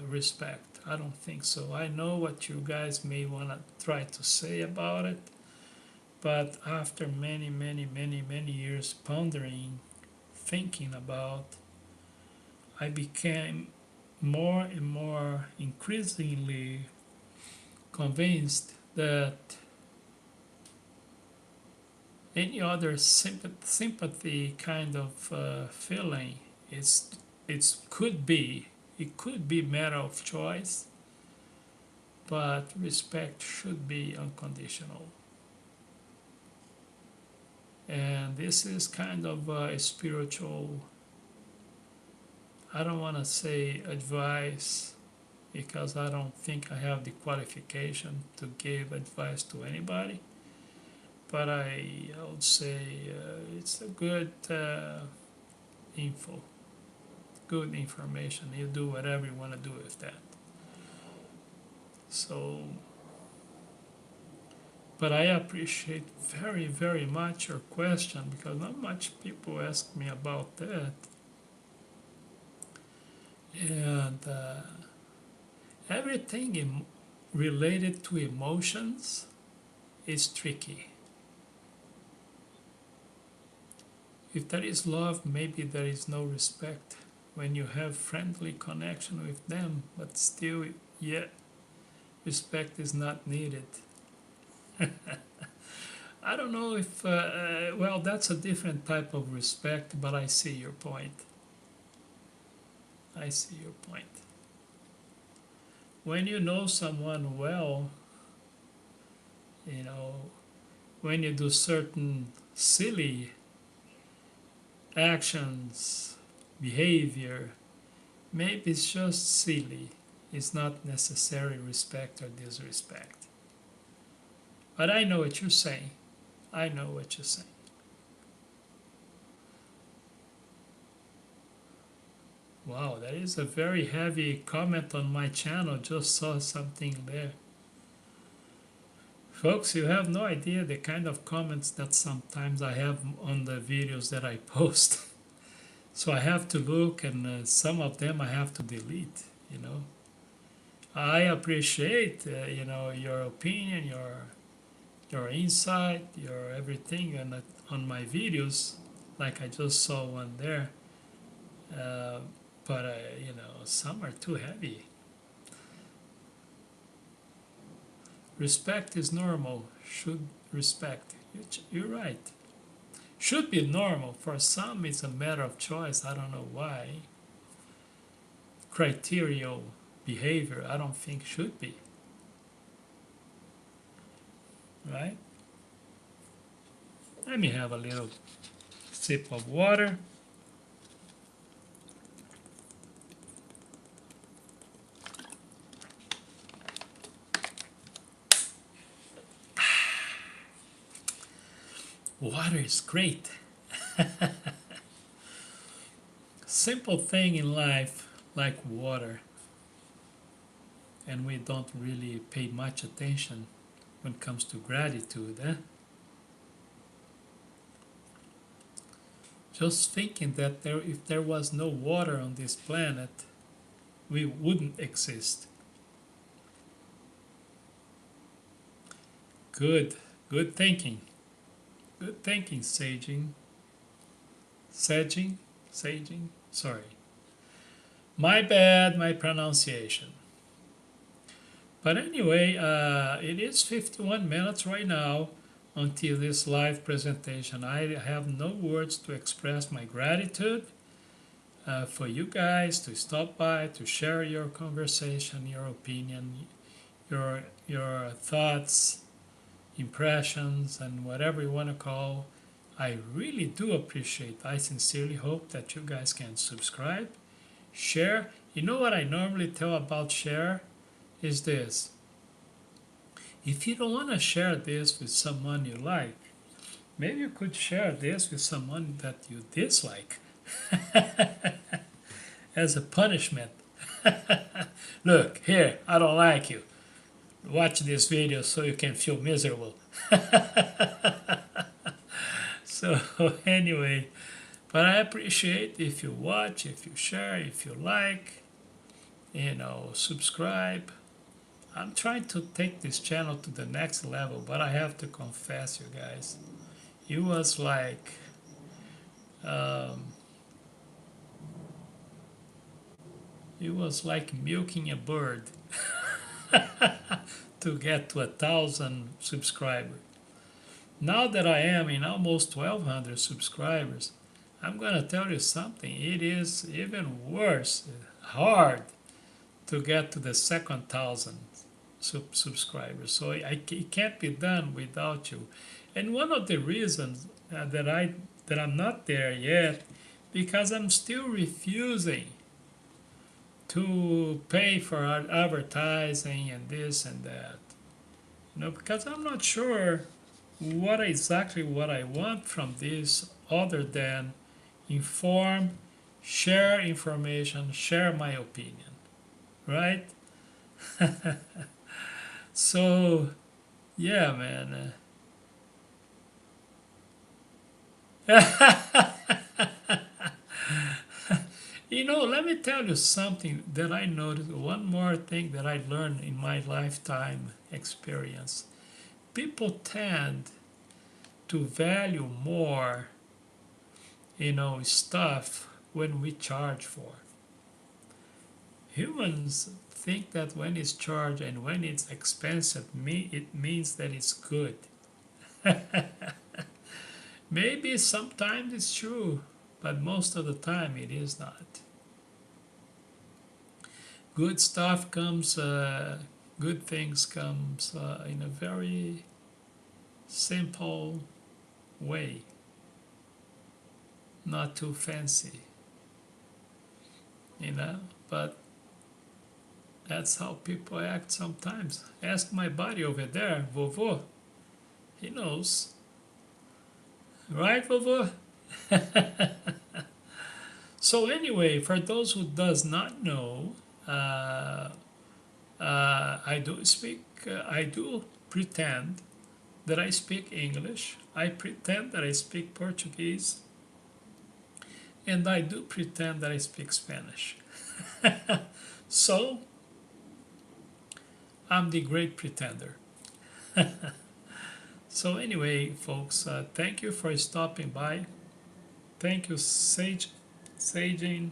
respect. I don't think so. I know what you guys may want to try to say about it, but after many, many, many, many years pondering, thinking about, I became more and more increasingly convinced that any other sympathy kind of feeling is it could be matter of choice, but respect should be unconditional. And this is kind of a spiritual, I don't want to say advice because I don't think I have the qualification to give advice to anybody. But I would say it's a good info, good information. You do whatever you want to do with that. So, but I appreciate very, very much your question because not much people ask me about that. And everything related to emotions is tricky. If there is love, maybe there is no respect. When you have friendly connection with them, but still, yet respect is not needed. I don't know if, well, that's a different type of respect, but I see your point. I see your point. When you know someone well, you know, when you do certain silly actions, behavior, maybe it's just silly. It's not necessary respect or disrespect. But I know what you're saying. I know what you're saying. Wow, that is a very heavy comment on my channel. Just saw something there. Folks, you have no idea the kind of comments that sometimes I have on the videos that I post. So I have to look, and some of them I have to delete, you know. I appreciate, your opinion, your insight, your everything on my videos, like I just saw one there. But some are too heavy. Respect is normal. Should respect. You're right. Should be normal. For some, it's a matter of choice. I don't know why. Criterial behavior, I don't think should be. Right? Let me have a little sip of water. Water is great. Simple thing in life like water, and we don't really pay much attention when it comes to gratitude. Just thinking that if there was no water on this planet, we wouldn't exist. Good thinking. Good thinking, saging. Saging? Sorry. My bad, my pronunciation. But anyway, it is 51 minutes right now until this live presentation. I have no words to express my gratitude for you guys to stop by, to share your conversation, your opinion, your thoughts, impressions, and whatever you want to call. I really do appreciate. I sincerely hope that you guys can subscribe, share. You know what I normally tell about share is this. If you don't want to share this with someone you like, maybe you could share this with someone that you dislike as a punishment. Look, here, I don't like you. Watch this video so you can feel miserable. So anyway, but I appreciate if you watch, if you share, if you like, subscribe. I'm trying to take this channel to the next level, but I have to confess, you guys, it was like milking a bird to get to 1,000 subscribers. Now that I am in almost 1,200 subscribers, I'm gonna tell you something. It is even worse, hard to get to the second 1,000 subscribers. So it can't be done without you. And one of the reasons that I'm not there yet, because I'm still refusing to pay for advertising and this and that. Because I'm not sure what I want from this other than inform, share information, share my opinion, right? So, yeah, man. Let me tell you something that I noticed. One more thing that I learned in my lifetime experience. People tend to value more, stuff when we charge for. Humans think that when it's charged and when it's expensive, it means that it's good. Maybe sometimes it's true, but most of the time it is not. Good stuff comes, good things comes in a very simple way, not too fancy, but that's how people act sometimes. Ask my buddy over there, Vovô. He knows. Right, Vovô? So anyway, for those who does not know, I do pretend that I speak English. I pretend that I speak Portuguese. And I do pretend that I speak Spanish. So, I'm the great pretender. So anyway, folks, thank you for stopping by. Thank you, Saging.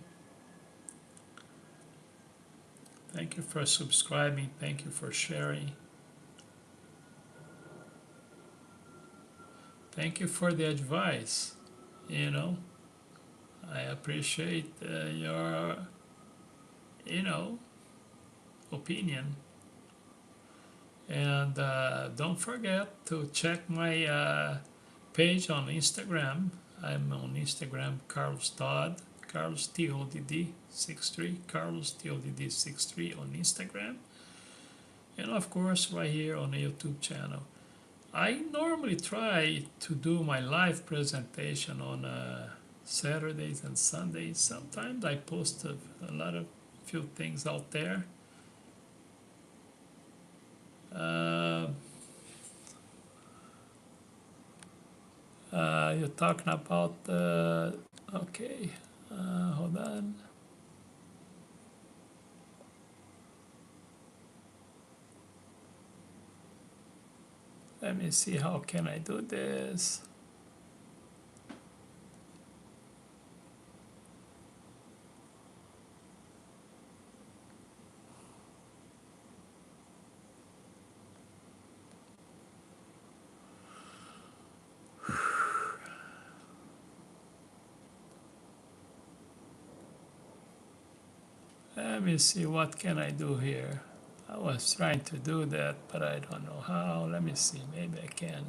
Thank you for subscribing. Thank you for sharing. Thank you for the advice. you know, I appreciate your, you know, opinion. And don't forget to check my page on Instagram. I'm on Instagram, Carlos Todd, Carlos TODD 63, Carlos TODD 63 on Instagram. And of course, right here on the YouTube channel. I normally try to do my live presentation on Saturdays and Sundays. Sometimes I post a lot of few things out there. Uh, you're talking about, okay, hold on. Let me see, how can I do this? Let me see, what can I do here? I was trying to do that, but I don't know how. Let me see, maybe I can.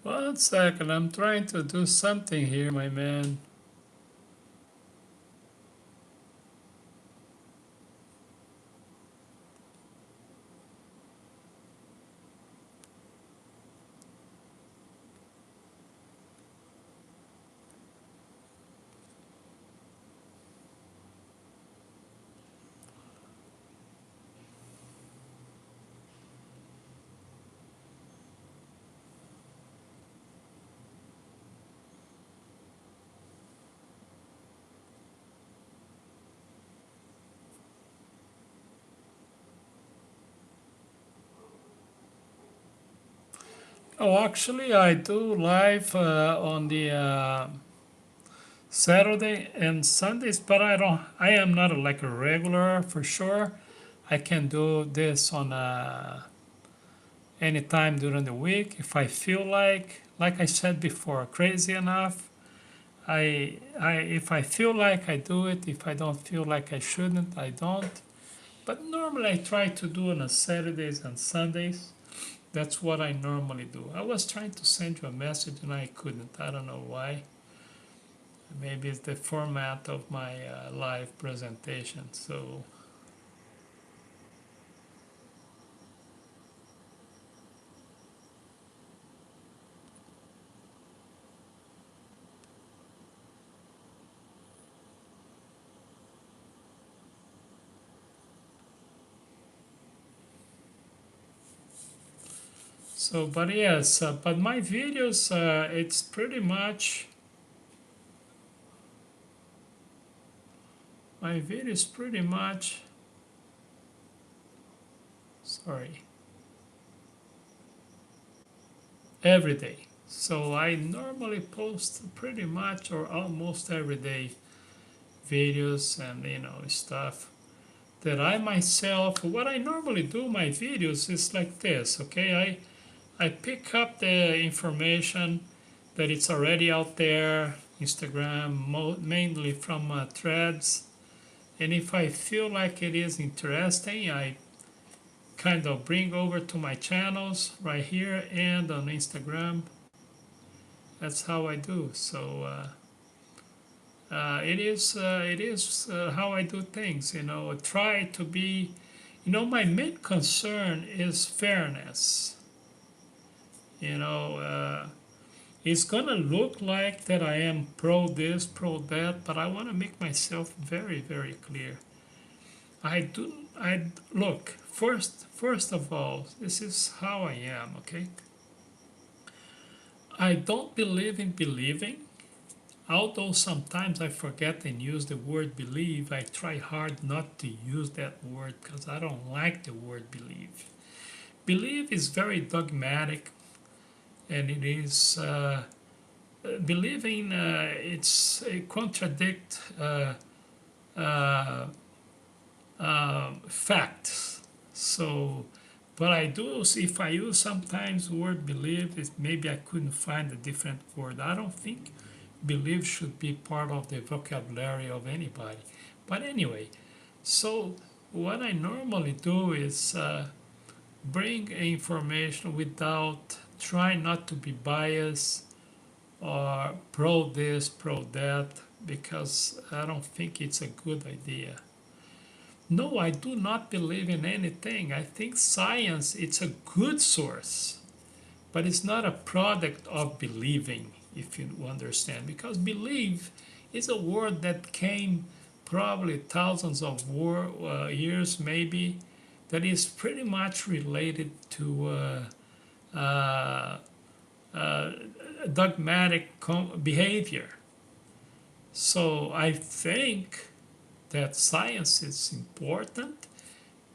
One second, I'm trying to do something here, my man. Oh, actually, I do live on the Saturday and Sundays, but I don't. I am not like a regular for sure. I can do this on any time during the week if I feel like. Like I said before, crazy enough. If I feel like I do it. If I don't feel like I shouldn't, I don't. But normally I try to do it on Saturdays and Sundays. That's what I normally do. I was trying to send you a message and I couldn't. I don't know why. Maybe it's the format of my live presentation. But yes, but my videos, it's pretty much, my videos pretty much, sorry, every day. So I normally post pretty much or almost every day videos and stuff that I myself, what I normally do my videos is like this, okay? I pick up the information that it's already out there, Instagram, mainly from threads. And if I feel like it is interesting, I kind of bring over to my channels right here and on Instagram. That's how I do. So it is how I do things. Try to be. My main concern is fairness. You know, it's gonna look like that I am pro this, pro that, but I want to make myself very, very clear. I look first of all. This is how I am. Okay, I don't believe in believing. Although sometimes I forget and use the word believe, I try hard not to use that word because I don't like the word believe. Believe is very dogmatic, and it is believing. It contradict uh, facts. So, but I do. If I use sometimes the word believe, maybe I couldn't find a different word. I don't think believe should be part of the vocabulary of anybody. But anyway, so what I normally do is bring information without trying not to be biased or pro this, pro that, because I don't think it's a good idea. No, I do not believe in anything. I think science it's a good source, but it's not a product of believing, if you understand, because believe is a word that came probably thousands of years maybe, that is pretty much related to uh, uh, dogmatic behavior. So I think that science is important,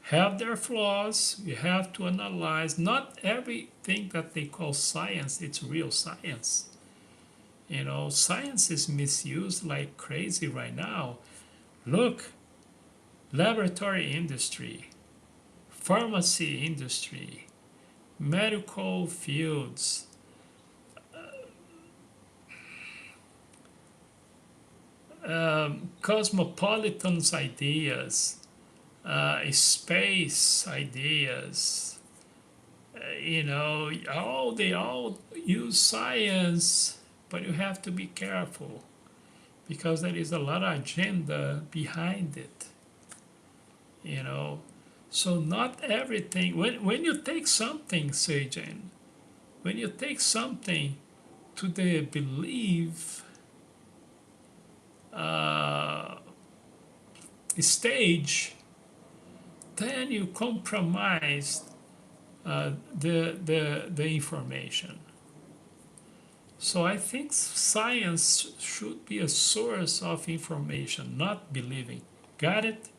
have their flaws. You have to analyze. Not everything that they call science, it's real science. Science is misused like crazy right now. Look, laboratory industry, pharmacy industry, medical fields, cosmopolitan's ideas, space ideas, they all use science, but you have to be careful because there is a lot of agenda behind it, you know. So not everything, when you take something, Sejan, when you take something to the belief stage, then you compromise the information. So I think science should be a source of information, not believing. Got it?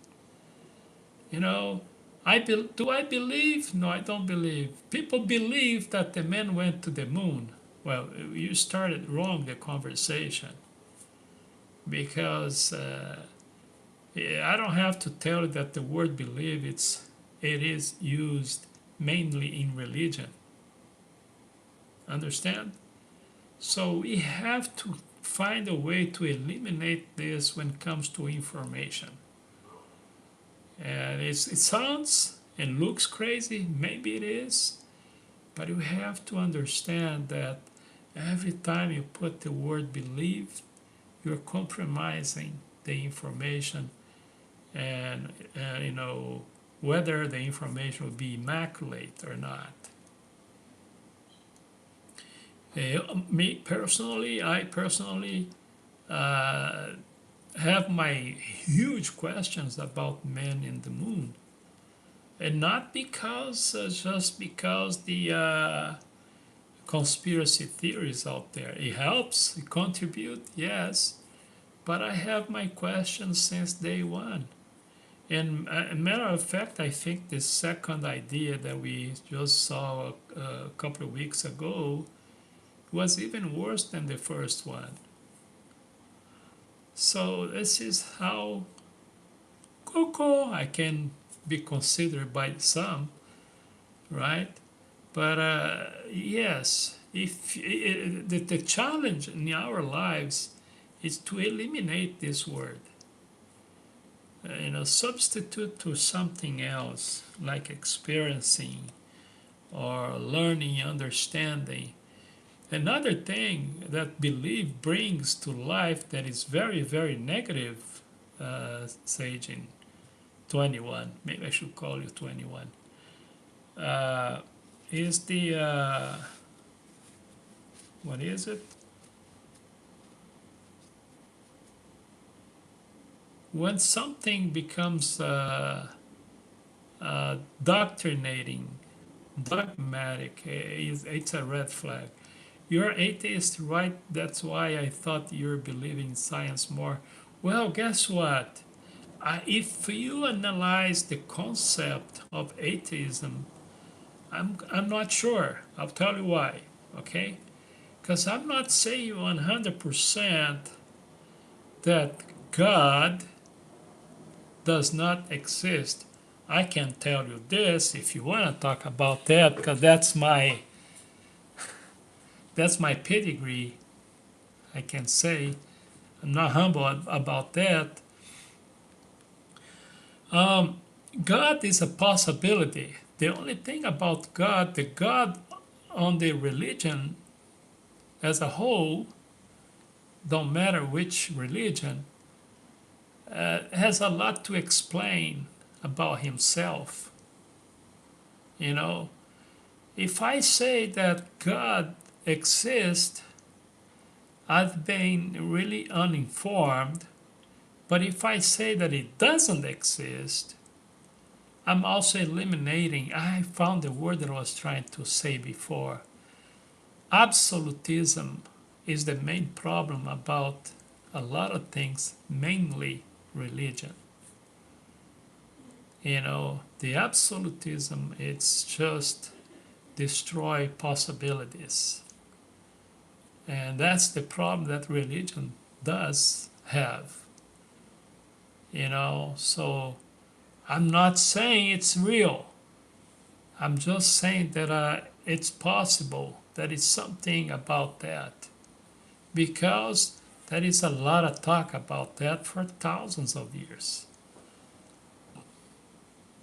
Do I believe? No, I don't believe. People believe that the men went to the moon. Well, you started wrong the conversation because I don't have to tell you that the word believe it is used mainly in religion. Understand? So we have to find a way to eliminate this when it comes to information. And it sounds and looks crazy, maybe it is, but you have to understand that every time you put the word believe, you're compromising the information and, whether the information will be immaculate or not. I personally have my huge questions about men in the moon, and not because just because the conspiracy theories out there. It helps, it contribute, yes, but I have my questions since day one. And a matter of fact, I think the second idea that we just saw a couple of weeks ago was even worse than the first one. So this is how Coco I can be considered by some, right? But yes, If the challenge in our lives is to eliminate this word, substitute to something else like experiencing or learning, understanding. Another thing that belief brings to life that is very, very negative, Sage, in 21, maybe I should call you 21, is what is it? When something becomes doctrinating, dogmatic, it's a red flag. You're atheist, right? That's why I thought you're believing in science more. Well, guess what? If you analyze the concept of atheism, I'm not sure. I'll tell you why, okay? Because I'm not saying 100% that God does not exist. I can tell you this if you want to talk about that, because that's my pedigree. I can say I'm not humble about that. God is a possibility. The only thing about God, the God on the religion as a whole, don't matter which religion, has a lot to explain about himself. You know, if I say that God exists, I've been really uninformed. But if I say that it doesn't exist, I'm also eliminating, I found the word that I was trying to say before. Absolutism is the main problem about a lot of things, mainly religion. The absolutism, it's just destroy possibilities. And that's the problem that religion does have. So I'm not saying it's real. I'm just saying that it's possible. That is something about that. Because there is a lot of talk about that for thousands of years.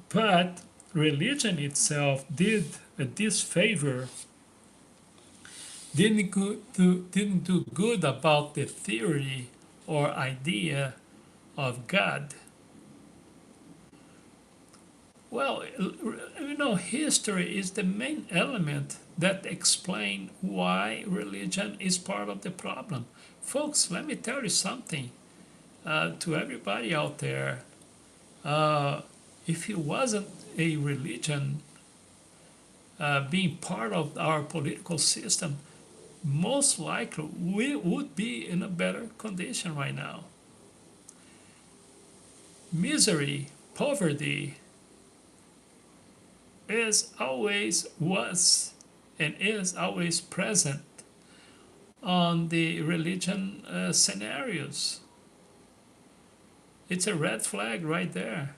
But religion itself did a disfavor, didn't do good about the theory or idea of God. Well, history is the main element that explains why religion is part of the problem. Folks, let me tell you something to everybody out there. If it wasn't a religion being part of our political system, most likely we would be in a better condition right now. Misery, poverty, was and is always present on the religion scenarios. It's a red flag right there.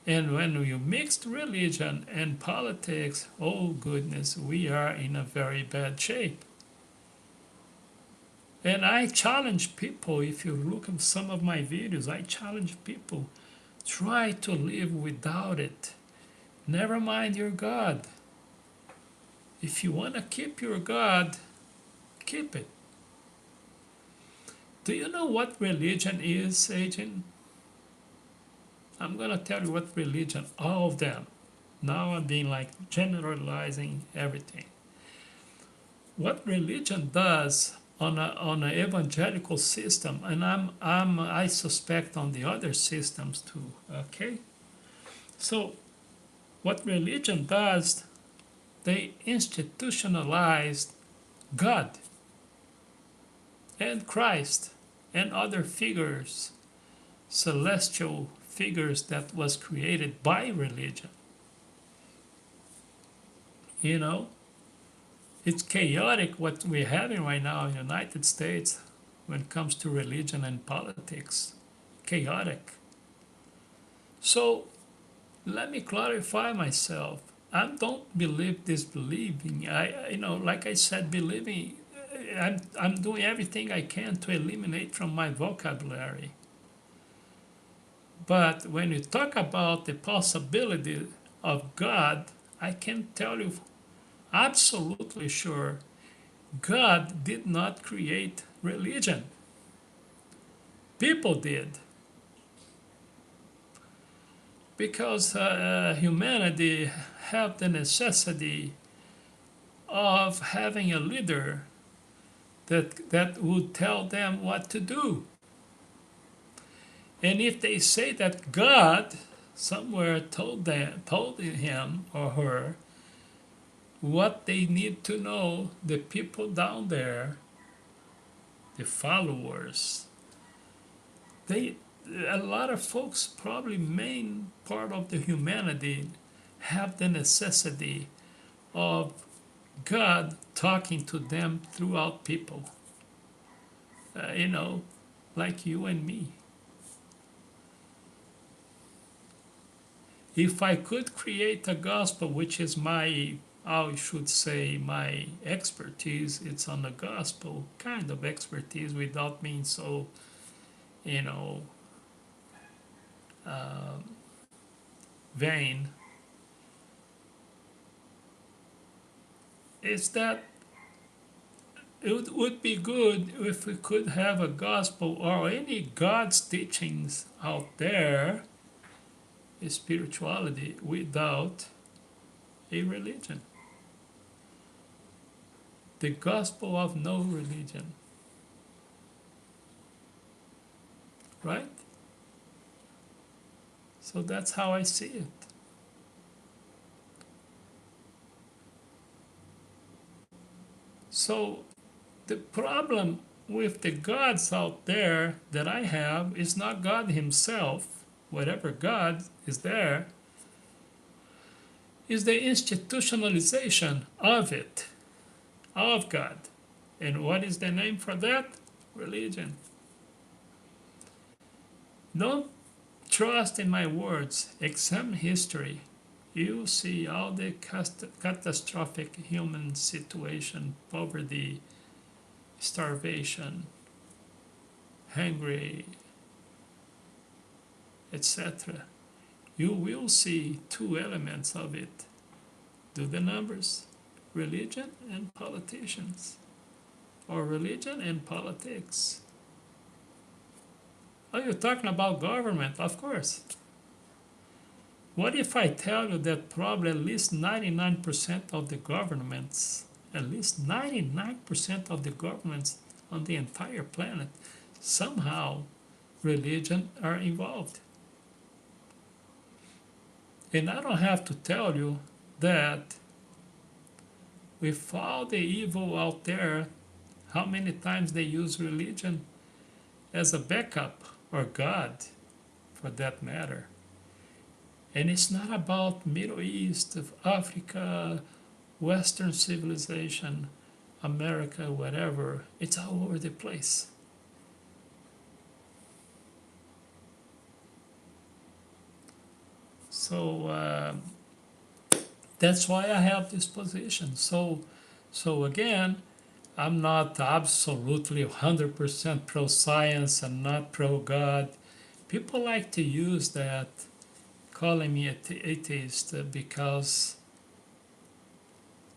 And when you mix religion and politics, oh goodness, we are in a very bad shape. And I challenge people, if you look at some of my videos, I challenge people, try to live without it. Never mind your God. If you want to keep your God, keep it. Do you know what religion is, Agent? I'm going to tell you what religion, all of them. Now I'm being like generalizing everything. What religion does on an evangelical system, and I suspect on the other systems too, okay? So what religion does, they institutionalized God and Christ and other figures, celestial figures that was created by religion. It's chaotic what we're having right now in the United States when it comes to religion and politics. Chaotic. So let me clarify myself. I don't believe disbelieving. Like I said, believing. I'm doing everything I can to eliminate from my vocabulary. But when you talk about the possibility of God, I can tell you absolutely sure God did not create religion. People did. Because humanity have the necessity of having a leader that would tell them what to do. And if they say that God somewhere told him or her what they need to know, the people down there, the followers, they a lot of folks, probably main part of the humanity, have the necessity of God talking to them throughout people. Like you and me. If I could create a gospel, which is I should say, my expertise, it's on the gospel kind of expertise without being so, you know, vain, is that it would be good if we could have a gospel or any God's teachings out there, a spirituality, without a religion. The gospel of no religion. Right? So that's how I see it. So the problem with the gods out there that I have is not God himself, whatever God is there, is the institutionalization of it, of God. And what is the name for that? Religion. Don't trust in my words, examine history. You see all the catastrophic human situation, poverty, starvation, hungry, etc. You will see two elements of it. Do the numbers. Religion and politicians. Or religion and politics. Are you talking about government? Of course. What if I tell you that probably at least 99% of the governments, at least 99% of the governments on the entire planet, somehow religion are involved? And I don't have to tell you that with all the evil out there, how many times they use religion as a backup, or God for that matter. And it's not about Middle East, Africa, Western civilization, America, whatever. It's all over the place. So that's why I have this position. So again, I'm not absolutely 100% pro-science and not pro-God. People like to use that, calling me atheist, because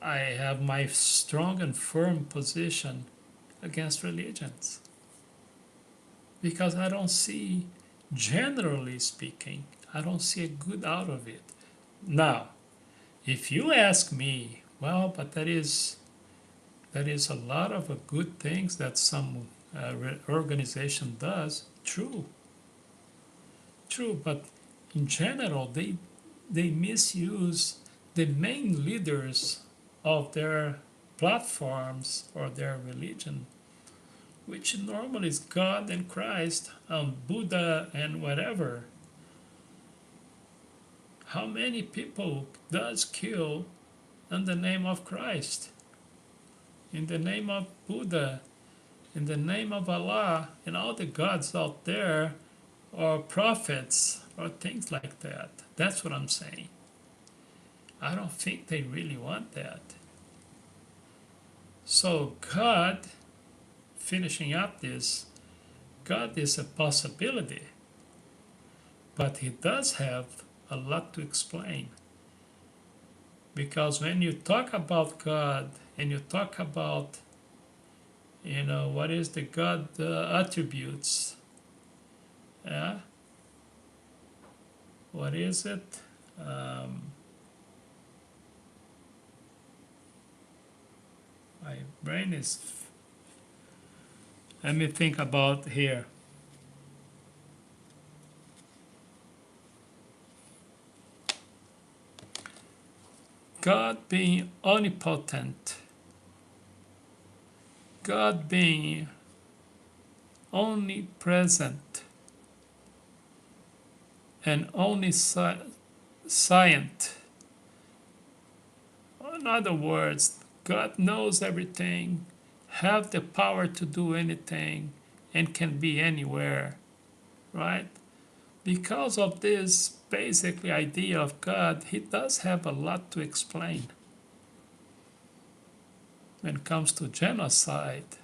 I have my strong and firm position against religions. Because I don't see, generally speaking, I don't see a good out of it. Now, if you ask me, well, but that is a lot of good things that some organization does. True, but in general, they misuse the main leaders of their platforms or their religion, which normally is God and Christ and Buddha and whatever. How many people does kill in the name of Christ, in the name of Buddha, in the name of Allah, and all the gods out there, or prophets, or things like that? That's what I'm saying. I don't think they really want that. So God, finishing up this, God is a possibility, but he does have a lot to explain. Because when you talk about God and you talk about, what is the God attributes, yeah, what is it? My brain is. Let me think about here. God being omnipotent, God being omnipresent, and omniscient. In other words, God knows everything, have the power to do anything, and can be anywhere, right? Because of this basically idea of God, he does have a lot to explain when it comes to genocide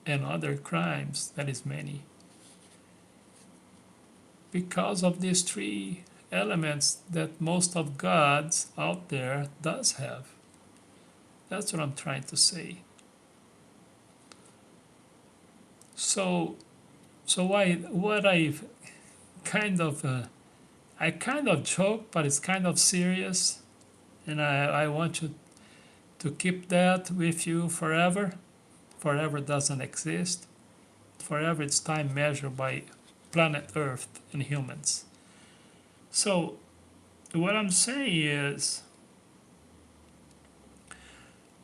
and other crimes. That is many. Because of these three elements that most of God's out there does have. That's what I'm trying to say. So what kind of I kind of joke, but it's kind of serious, and I want you to keep that with you forever. Forever doesn't exist. Forever it's time measured by planet Earth and humans. So what I'm saying is,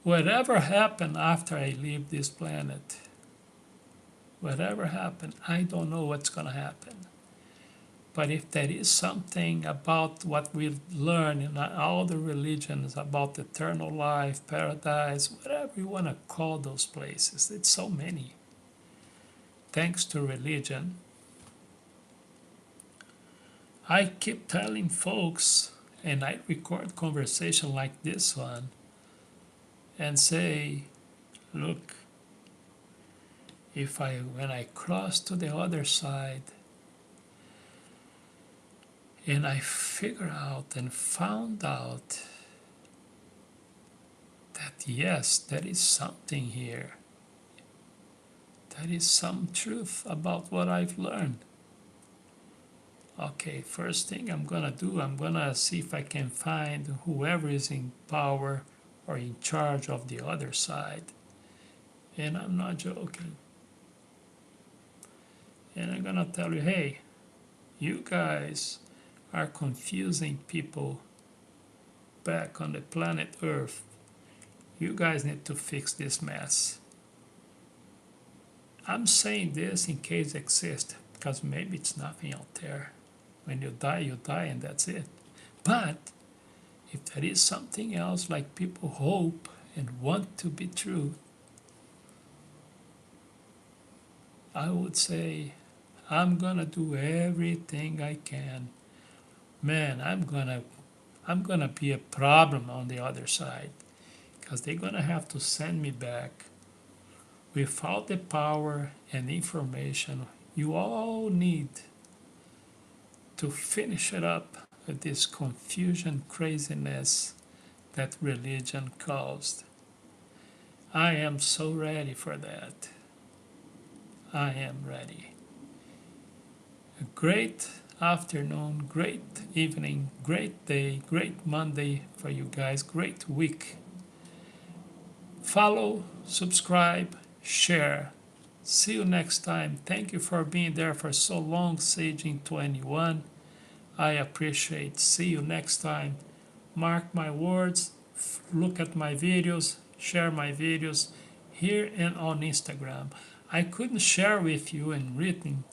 whatever happened after I leave this planet, whatever happened, I don't know what's going to happen. But if there is something about what we learn in all the religions about eternal life, paradise, whatever you want to call those places, it's so many. Thanks to religion, I keep telling folks, and I record conversation like this one, and say, look, when I cross to the other side, and I figure out and found out that yes, there is something here. There is some truth about what I've learned. Okay, first thing I'm gonna do, I'm gonna see if I can find whoever is in power or in charge of the other side. And I'm not joking. And I'm gonna tell you, hey, you guys are confusing people back on the planet Earth. You guys need to fix this mess. I'm saying this in case it exists, because maybe it's nothing out there. When you die, and that's it. But if there is something else like people hope and want to be true, I would say I'm gonna do everything I can. Man, I'm gonna be a problem on the other side, because they're gonna have to send me back without the power and information you all need to finish it up with this confusion craziness that religion caused. I am so ready for that. I am ready. A great afternoon, great evening, great day, great Monday for you guys, great week. Follow, subscribe, share. See you next time. Thank you for being there for so long, Saging 21. I appreciate. See you next time. Mark my words. Look at my videos. Share my videos here and on Instagram. I couldn't share with you in written.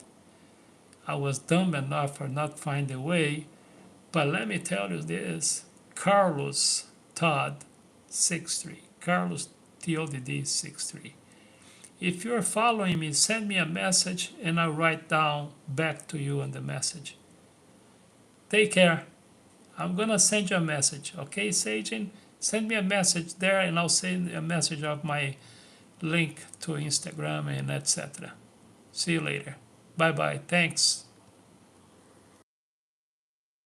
I was dumb enough for not find a way. But let me tell you this. Carlos Todd 63. Carlos TODD 63. If you're following me, send me a message and I'll write down back to you on the message. Take care. I'm gonna send you a message, okay, Sajin? Send me a message there, and I'll send a message of my link to Instagram and etc. See you later. Bye bye. Thanks.